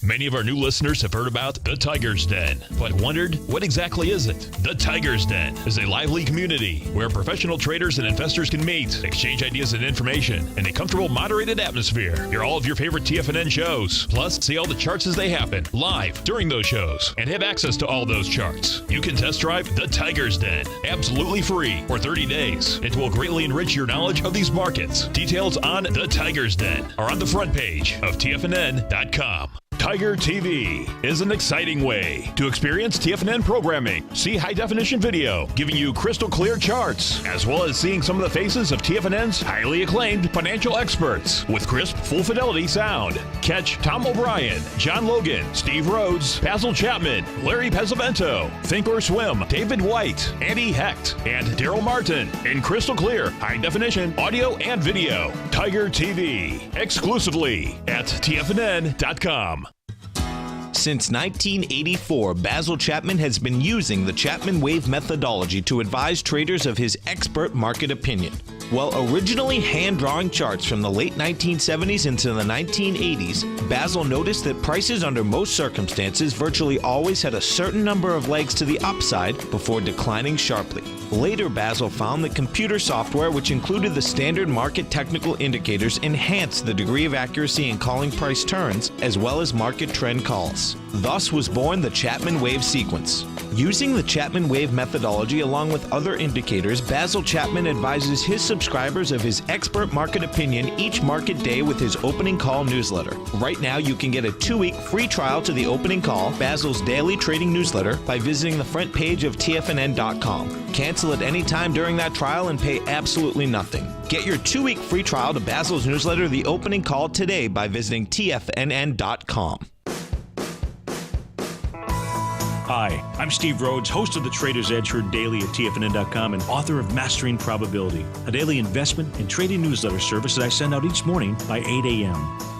Many of our new listeners have heard about the Tiger's Den, but wondered, what exactly is it? The Tiger's Den is a lively community where professional traders and investors can meet, exchange ideas and information in a comfortable, moderated atmosphere. Hear all of your favorite TFNN shows, plus see all the charts as they happen live during those shows, and have access to all those charts. You can test drive the Tiger's Den absolutely free for 30 days. It will greatly enrich your knowledge of these markets. Details on the Tiger's Den are on the front page of TFNN.com. Tiger TV is an exciting way to experience TFNN programming. See high-definition video giving you crystal clear charts, as well as seeing some of the faces of TFNN's highly acclaimed financial experts with crisp, full-fidelity sound. Catch Tom O'Brien, John Logan, Steve Rhodes, Basil Chapman, Larry Pesavento, Think or Swim, David White, Andy Hecht, and Daryl Martin in crystal clear, high-definition audio and video. Tiger TV, exclusively at TFNN.com. Since 1984, Basil Chapman has been using the Chapman Wave methodology to advise traders of his expert market opinion. While originally hand-drawing charts from the late 1970s into the 1980s, Basil noticed that prices under most circumstances virtually always had a certain number of legs to the upside before declining sharply. Later, Basil found that computer software, which included the standard market technical indicators, enhanced the degree of accuracy in calling price turns, as well as market trend calls. Thus was born the Chapman Wave sequence. Using the Chapman Wave methodology along with other indicators, Basil Chapman advises his subscribers of his expert market opinion each market day with his opening call newsletter. Right now, you can get a 2-week free trial to the opening call, Basil's daily trading newsletter, by visiting the front page of TFNN.com. Cancel at any time during that trial and pay absolutely nothing. Get your 2-week free trial to Basil's newsletter, The Opening Call, today by visiting TFNN.com. Hi, I'm Steve Rhodes, host of the Trader's Edge, heard daily at TFNN.com and author of Mastering Probability, a daily investment and trading newsletter service that I send out each morning by 8 a.m.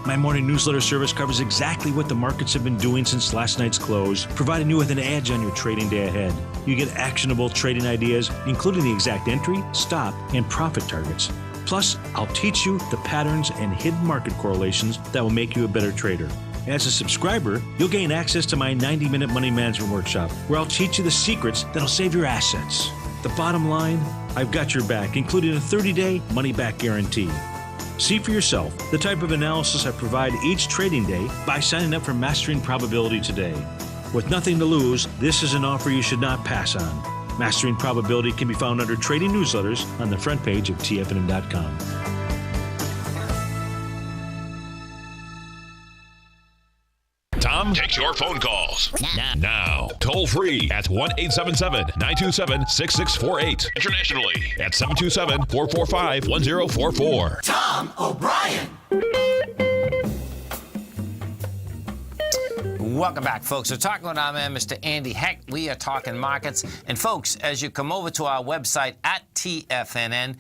My morning newsletter service covers exactly what the markets have been doing since last night's close, providing you with an edge on your trading day ahead. You get actionable trading ideas, including the exact entry, stop, and profit targets. Plus, I'll teach you the patterns and hidden market correlations that will make you a better trader. As a subscriber, you'll gain access to my 90-minute money management workshop, where I'll teach you the secrets that'll save your assets. The bottom line, I've got your back, including a 30-day money-back guarantee. See for yourself the type of analysis I provide each trading day by signing up for Mastering Probability today. With nothing to lose, this is an offer you should not pass on. Mastering Probability can be found under Trading Newsletters on the front page of TFNN.com. Tom takes your phone calls now. Toll free at 1-877-927-6648. Internationally at 727-445-1044. Tom O'Brien. Welcome back, folks. We're talking with our man, Mr. Andy Heck. We are talking markets. And, folks, as you come over to our website at TFNN,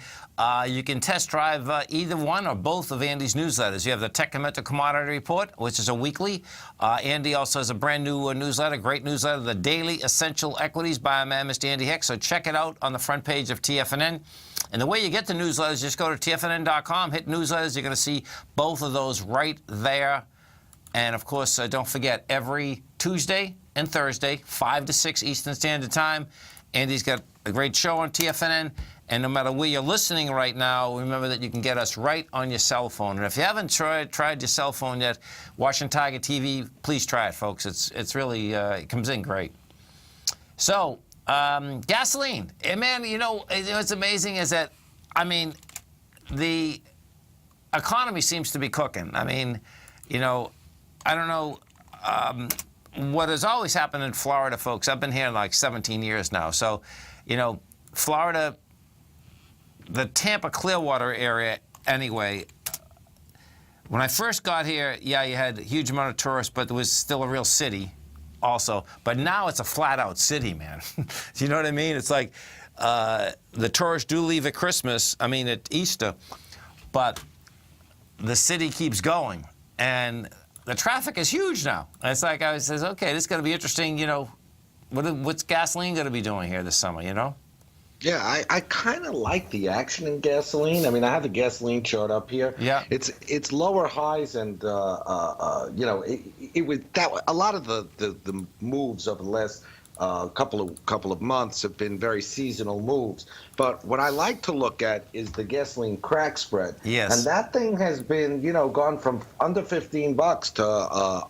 you can test drive either one or both of Andy's newsletters. You have the Technometric Commodity Report, which is a weekly. Andy also has a brand new newsletter, great newsletter, the Daily Essential Equities by our man, Mr. Andy Heck. So check it out on the front page of TFNN. And the way you get the newsletters, just go to TFNN.com, hit newsletters. You're going to see both of those right there. And, of course, don't forget, every Tuesday and Thursday, 5 to 6 Eastern Standard Time, Andy's got a great show on TFNN. And no matter where you're listening right now, remember that you can get us right on your cell phone. And if you haven't tried your cell phone yet, watching Tiger TV, please try it, folks. It's really, it comes in great. So, gasoline. And, man, what's amazing is that, I mean, the economy seems to be cooking. I mean, I don't know what has always happened in Florida, folks. I've been here like 17 years now. So, Florida, the Tampa-Clearwater area anyway, when I first got here, yeah, you had a huge amount of tourists, but it was still a real city also. But now it's a flat-out city, man. You know what I mean? It's like the tourists do leave at Christmas, at Easter, but the city keeps going. And the traffic is huge now. And it's like I says, okay, this is going to be interesting. What's gasoline going to be doing here this summer? Yeah, I kind of like the action in gasoline. I have the gasoline chart up here. Yeah, it's lower highs, and it was that a lot of the moves over the last couple of months have been very seasonal moves. But what I like to look at is the gasoline crack spread. Yes. And that thing has been, gone from under $15 to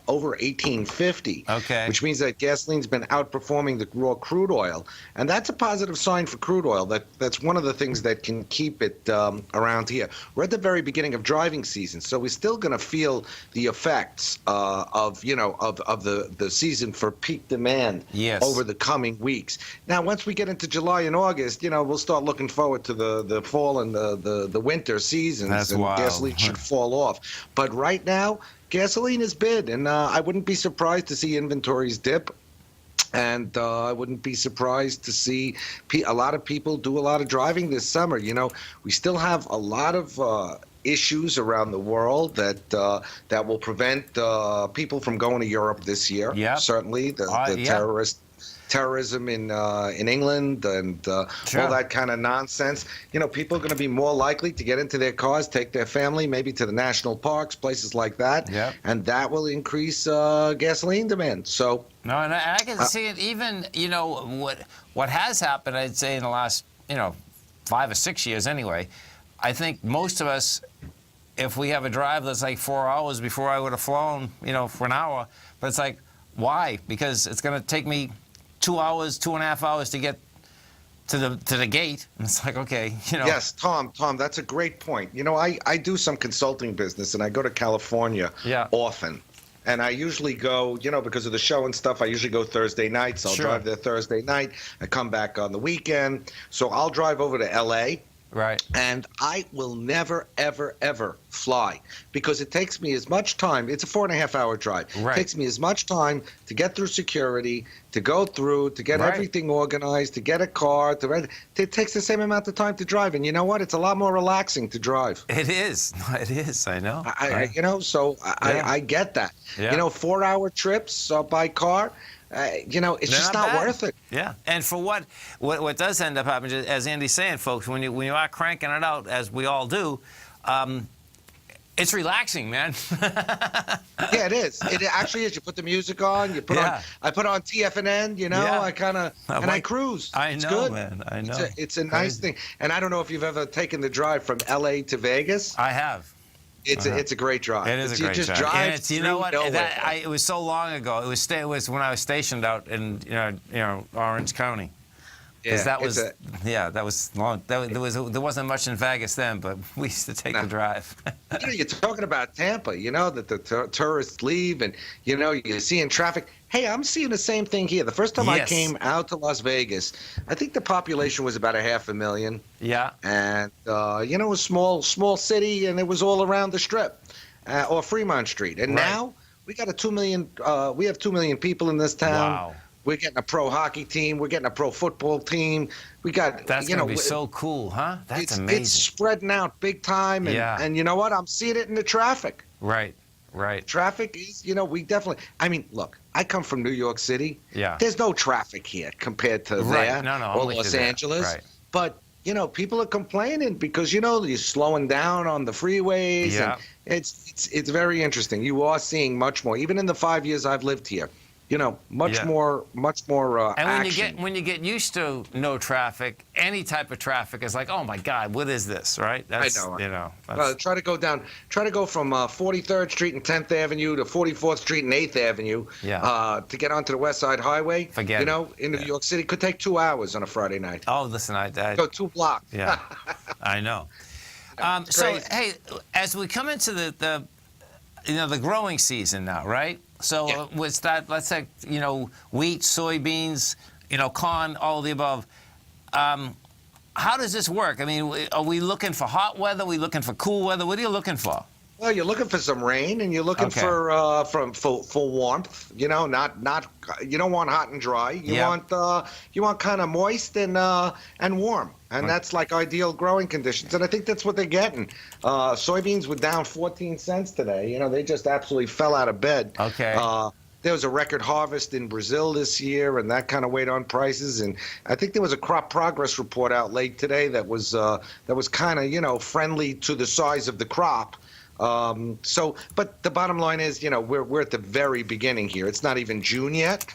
over $18.50. Okay. Which means that gasoline's been outperforming the raw crude oil. And that's a positive sign for crude oil. That's one of the things that can keep it around here. We're at the very beginning of driving season, so we're still going to feel the effects of the season for peak demand. Yes. Over the coming weeks. Now, once we get into July and August, we'll start looking forward to the fall and the winter seasons. That's and wild. Gasoline should fall off. But right now, gasoline is bid, and I wouldn't be surprised to see inventories dip. And I wouldn't be surprised to see a lot of people do a lot of driving this summer. We still have a lot of issues around the world that will prevent people from going to Europe this year. Yeah, certainly the terrorism in England and sure. all that kind of nonsense. People are going to be more likely to get into their cars, take their family, maybe to the national parks, places like that. Yeah. And that will increase gasoline demand. So. No, and I can see it even, what has happened, I'd say, in the last, 5 or 6 years anyway. I think most of us, if we have a drive that's like 4 hours before I would have flown, for an hour, but it's like, why? Because it's going to take me 2 hours, 2.5 hours to get to the gate. And it's like, okay, Yes, Tom, that's a great point. I do some consulting business, and I go to California often. And I usually go, because of the show and stuff, I usually go Thursday nights. I'll drive there Thursday night. I come back on the weekend. So I'll drive over to L.A., Right. And I will never, ever, ever fly because it takes me as much time. It's a 4.5-hour drive. Right. It takes me as much time to get through security, to go through, to get everything organized, to get a car. It takes the same amount of time to drive. And you know what? It's a lot more relaxing to drive. It is. It is. I know. I get that. Yeah. You know, 4-hour trips by car. It's just not worth it. Yeah, and for what does end up happening, as Andy's saying, folks, when you are cranking it out, as we all do, it's relaxing, man. Yeah, it is. It actually is. You put the music on. You put on. I put on TFNN. I cruise. I know, it's good. Man. I know. It's a nice thing. And I don't know if you've ever taken the drive from L.A. to Vegas. I have. It's a great drive. It is a great drive. Drive and you know what? It was so long ago. It was when I was stationed out in Orange County. Because that was long. There wasn't much in Vegas then, but we used to take the drive. You're talking about Tampa. That the tourists leave, and you're seeing traffic. Hey, I'm seeing the same thing here. The first time I came out to Las Vegas, I think the population was about 500,000. Yeah. And it was small city, and it was all around the Strip or Fremont Street. And now we got 2 million. We have 2 million people in this town. Wow. We're getting a pro hockey team. We're getting a pro football team. We got. That's gonna be so cool, huh? That's amazing. It's spreading out big time, and you know what? I'm seeing it in the traffic. Right. Traffic is, we definitely. I mean, look, I come from New York City. Yeah. There's no traffic here compared to there or Los Angeles. Right. But people are complaining because you're slowing down on the freeways. Yeah. And it's very interesting. You are seeing much more, even in the 5 years I've lived here. Much more and action. when you get used to no traffic, any type of traffic is like, oh my God, what is this, right? That's, I know. Try to go from 43rd Street and 10th Avenue to 44th Street and 8th Avenue to get onto the West Side Highway. Forget it. In New York City, could take 2 hours on a Friday night. Oh, listen, I go 2 blocks. Yeah, I know. So, hey, as we come into the growing season now, right? So was that, let's say, wheat, soybeans, corn, all of the above. How does this work? I mean, are we looking for hot weather? Are we looking for cool weather? What are you looking for? Well, you're looking for some rain, and you're looking for warmth. Not you don't want hot and dry. You want kind of moist and warm, and that's like ideal growing conditions. And I think that's what they're getting. Soybeans were down 14 cents today. They just absolutely fell out of bed. Okay. There was a record harvest in Brazil this year, and that kind of weighed on prices. And I think there was a crop progress report out late today that was kind of friendly to the size of the crop. But the bottom line is, we're at the very beginning here. It's not even June yet.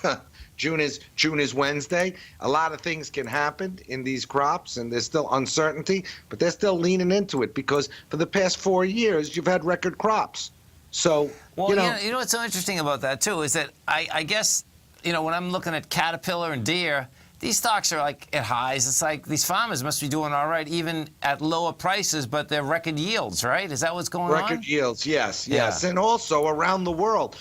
June is Wednesday. A lot of things can happen in these crops, and there's still uncertainty, but they're still leaning into it because for the past 4 years, you've had record crops. So, you know what's so interesting about that, too, is that I guess, when I'm looking at Caterpillar and Deere, these stocks are like at highs. It's like these farmers must be doing all right, even at lower prices, but they're record yields, right? Is that what's going on? Record yields, yes. And also around the world.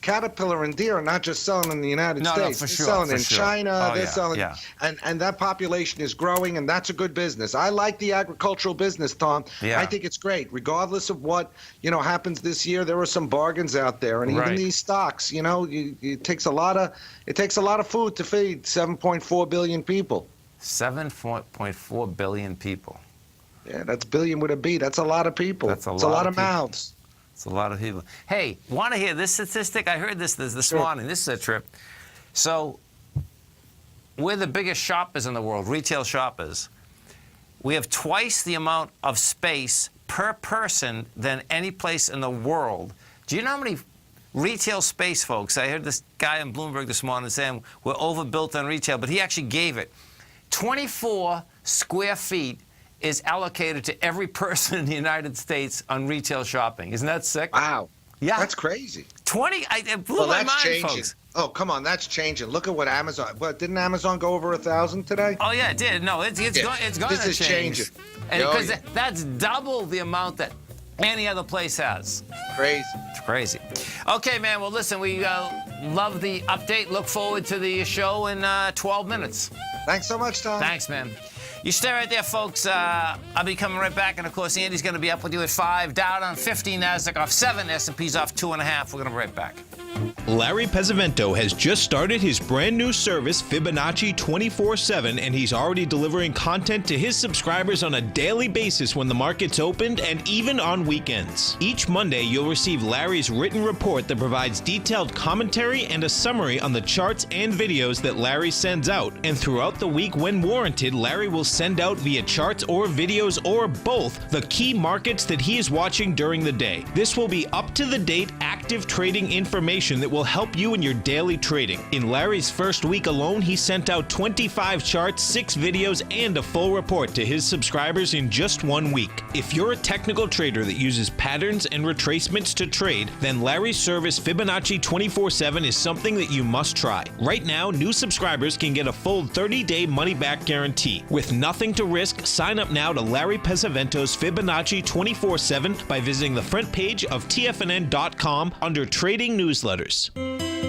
Caterpillar and Deere are not just selling in the United States. No, for they're sure. selling in China. They're selling, and that population is growing, and that's a good business. I like the agricultural business, Tom. Yeah. I think it's great, regardless of what happens this year. There are some bargains out there, and even these stocks. It takes a lot of food to feed 7.4 billion people. 7.4 billion people. Yeah, that's billion with a B. That's a lot of people. That's a lot of people. mouths. It's a lot of people. Hey, want to hear this statistic? I heard this morning. This is a trip. So we're the biggest shoppers in the world, retail shoppers. We have twice the amount of space per person than any place in the world. Do you know how many retail space, folks? I heard this guy on Bloomberg this morning saying we're overbuilt on retail, but he actually gave it. 24 square feet is allocated to every person in the United States on retail shopping. Isn't that sick? Wow. Yeah. That's crazy. 20? It blew my mind, changing. folks. Oh, come on, that's changing. Look at what Amazon. What, didn't Amazon go over 1,000 today? Oh yeah, it did. No, it's going to change. This is changing. And because that's double the amount that any other place has. Crazy. It's crazy. Okay, man. Well, listen, we love the update. Look forward to the show in 12 minutes. Thanks so much, Tom. Thanks, man. You stay right there, folks. I'll be coming right back. And, of course, Andy's going to be up with you at 5. Dow down 15, NASDAQ off 7, S&P's off 2.5. We're going to be right back. Larry Pesavento has just started his brand new service, Fibonacci 24/7, and he's already delivering content to his subscribers on a daily basis when the market's opened and even on weekends. Each Monday, you'll receive Larry's written report that provides detailed commentary and a summary on the charts and videos that Larry sends out. And throughout the week, when warranted, Larry will send out via charts or videos or both the key markets that he is watching during the day. This will be up-to-the-date, active trading information that will help you in your daily trading. In Larry's first week alone, he sent out 25 charts, 6 videos, and a full report to his subscribers in just 1 week. If you're a technical trader that uses patterns and retracements to trade, then Larry's service Fibonacci 24/7 is something that you must try. Right now, new subscribers can get a full 30-day money-back guarantee. With nothing to risk, sign up now to Larry Pesavento's Fibonacci 24/7 by visiting the front page of TFNN.com under Trading Newsletters.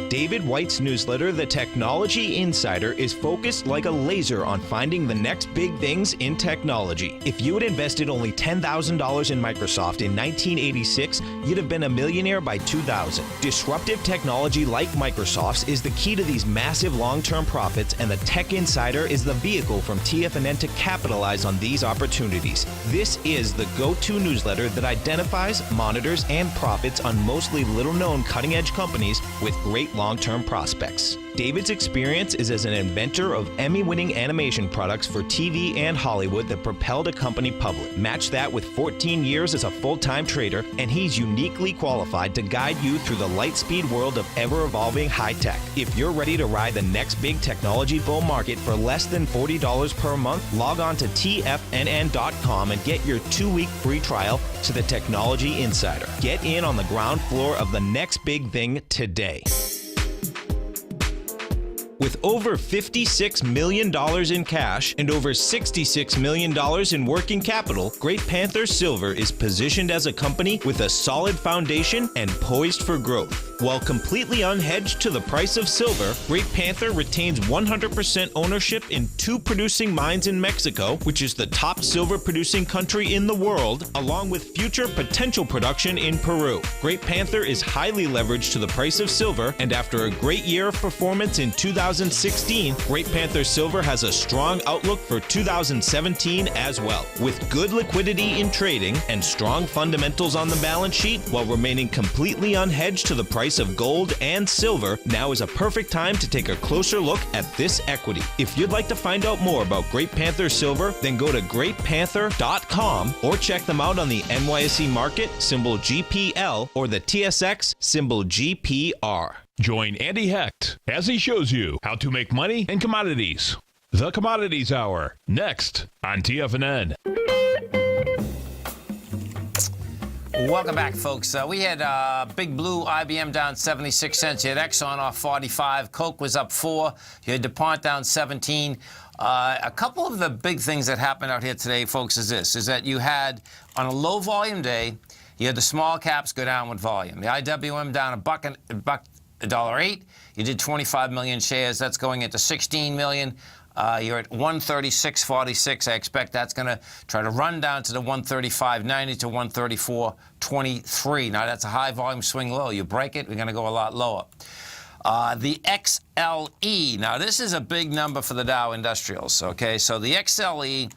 David White's newsletter, The Technology Insider, is focused like a laser on finding the next big things in technology. If you had invested only $10,000 in Microsoft in 1986, you'd have been a millionaire by 2000. Disruptive technology like Microsoft's is the key to these massive long-term profits, and the Tech Insider is the vehicle from TFNN to capitalize on these opportunities. This is the go-to newsletter that identifies, monitors, and profits on mostly little-known cutting-edge companies with great long-term prospects. David's experience is as an inventor of Emmy-winning animation products for TV and Hollywood that propelled a company public. Match that with 14 years as a full-time trader, and he's uniquely qualified to guide you through the light-speed world of ever-evolving high-tech. If you're ready to ride the next big technology bull market for less than $40 per month, log on to TFNN.com and get your 2-week free trial to the Technology Insider. Get in on the ground floor of the next big thing today. With over $56 million in cash and over $66 million in working capital, Great Panther Silver is positioned as a company with a solid foundation and poised for growth. While completely unhedged to the price of silver, Great Panther retains 100% ownership in 2 producing mines in Mexico, which is the top silver-producing country in the world, along with future potential production in Peru. Great Panther is highly leveraged to the price of silver, and after a great year of performance in 2016, Great Panther Silver has a strong outlook for 2017 as well. With good liquidity in trading and strong fundamentals on the balance sheet, while remaining completely unhedged to the price of gold and silver, now is a perfect time to take a closer look at this equity. If you'd like to find out more about Great Panther Silver, then go to greatpanther.com or check them out on the NYSE market, symbol GPL, or the TSX, symbol GPR. Join Andy Hecht as he shows you how to make money in commodities. The Commodities Hour, next on TFNN. Welcome back, folks. We had Big Blue, IBM down 76 cents. You had Exxon off 45. Coke was up 4. You had DuPont down 17. A couple of the big things that happened out here today, folks, is that you had, on a low volume day, you had the small caps go down with volume. The IWM down $1.08. You did 25 million shares. That's going into 16 million. You're at 136.46. I expect that's going to try to run down to the 135.90 to 134.23. Now, that's a high volume swing low. You break it, we're going to go a lot lower. The XLE. Now, this is a big number for the Dow Industrials, okay? So the XLE,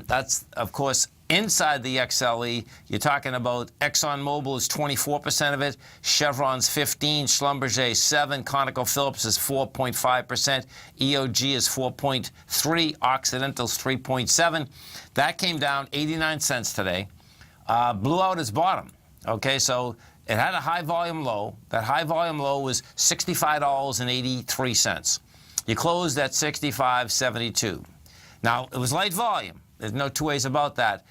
that's, of course, inside the XLE, you're talking about ExxonMobil is 24% of it, Chevron's 15%, Schlumberger 7%, ConocoPhillips is 4.5%, EOG is 4.3%, Occidental's 3.7%. That came down 89 cents today. Blew out its bottom. Okay, so it had a high volume low. That high volume low was $65.83. You closed at $65.72. Now, it was light volume. There's no two ways about that.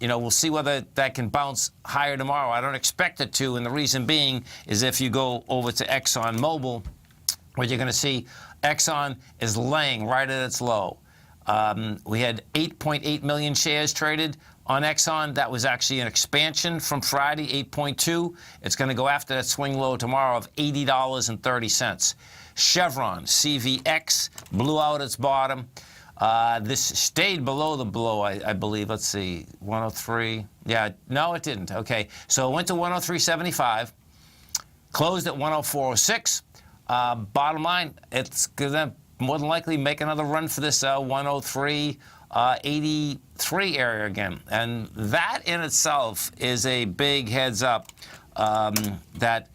We'll see whether that can bounce higher tomorrow. I don't expect it to, and the reason being is if you go over to ExxonMobil, what you're going to see, Exxon is laying right at its low. We had 8.8 million shares traded on Exxon. That was actually an expansion from Friday, 8.2. It's going to go after that swing low tomorrow of $80.30. Chevron, CVX, blew out its bottom. This stayed below the blow, I believe. Let's see, 103. Yeah, no, it didn't. Okay, so it went to 103.75, closed at 104.06. Bottom line, it's going to more than likely make another run for this 103.83 area again. And that in itself is a big heads up that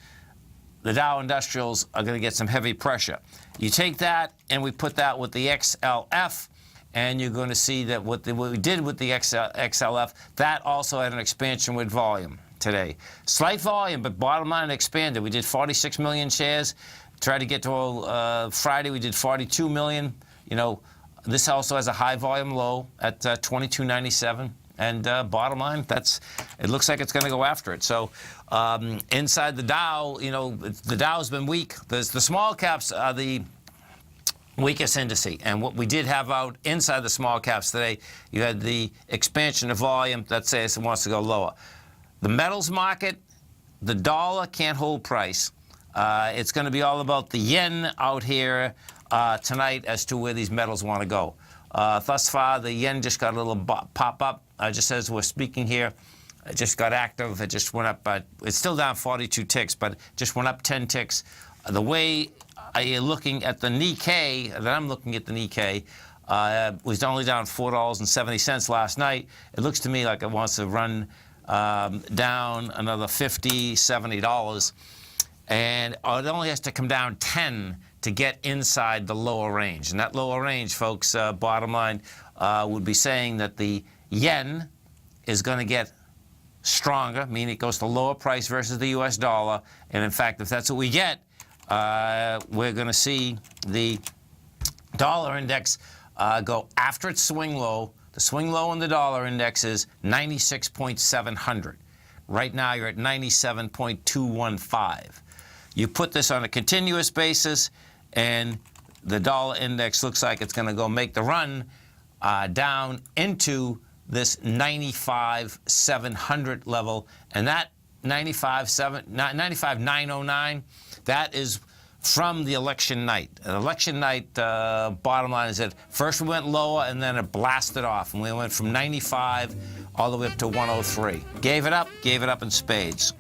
the Dow Industrials are going to get some heavy pressure. You take that and we put that with the XLF, and you're going to see that what we did with the XLF, that also had an expansion with volume today. Slight volume, but bottom line expanded. We did 46 million shares. Tried to get to Friday, we did 42 million. You know, this also has a high volume low at 22.97. And bottom line, it looks like it's going to go after it. So inside the Dow, you know, the Dow's been weak. The small caps are the weakest indice. And what we did have out inside the small caps today, you had the expansion of volume that says it wants to go lower. The metals market, the dollar can't hold price. It's going to be all about the yen out here tonight as to where these metals want to go. Thus far, the yen just got a little pop up. Just as we're speaking here, it just got active. It just went up. It's still down 42 ticks, but just went up 10 ticks. The way you're looking at the Nikkei, that I'm looking at the Nikkei, was only down $4.70 last night. It looks to me like it wants to run down another $50, $70. And it only has to come down 10 to get inside the lower range. And that lower range, folks, bottom line, would be saying that the yen is going to get stronger, meaning it goes to lower price versus the U.S. dollar. And in fact, if that's what we get, we're going to see the dollar index go after its swing low. The swing low in the dollar index is 96.700. Right now, you're at 97.215. You put this on a continuous basis, and the dollar index looks like it's going to go make the run down into this 95,700 level. And that 95,909, that is from the election night. Election night, bottom line is that first we went lower and then it blasted off. And we went from 95 all the way up to 103. Gave it up in spades.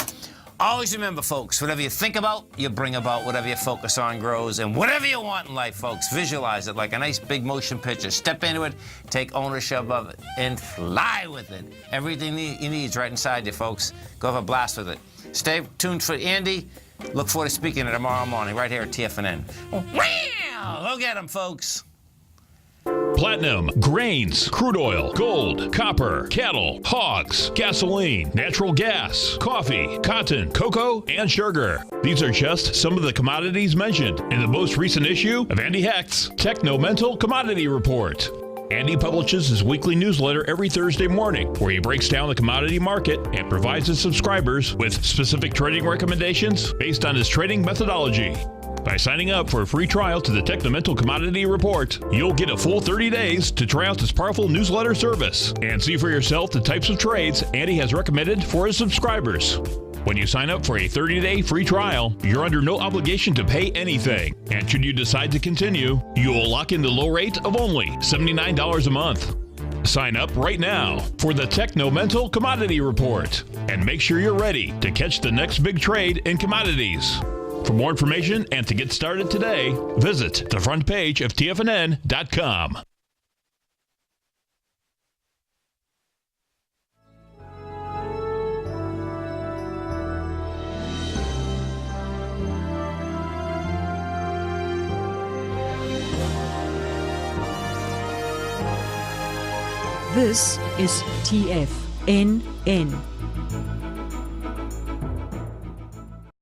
Always remember, folks, whatever you think about, you bring about. Whatever you focus on grows. And whatever you want in life, folks, visualize it like a nice big motion picture. Step into it, take ownership of it, and fly with it. Everything you need is right inside you, folks. Go have a blast with it. Stay tuned for Andy. Look forward to speaking to you tomorrow morning right here at TFNN. Wow! Go get them, folks. Platinum, grains, crude oil, gold, copper, cattle, hogs, gasoline, natural gas, coffee, cotton, cocoa, and sugar. These are just some of the commodities mentioned in the most recent issue of Andy Hecht's Techno-Mental Commodity Report. Andy publishes his weekly newsletter every Thursday morning, where he breaks down the commodity market and provides his subscribers with specific trading recommendations based on his trading methodology. By signing up for a free trial to the Techno-Mental Commodity Report, you'll get a full 30 days to try out this powerful newsletter service and see for yourself the types of trades Andy has recommended for his subscribers. When you sign up for a 30-day free trial, you're under no obligation to pay anything. And should you decide to continue, you will lock in the low rate of only $79 a month. Sign up right now for the Techno-Mental Commodity Report and make sure you're ready to catch the next big trade in commodities. For more information and to get started today, visit the front page of TFNN.com. This is TFNN.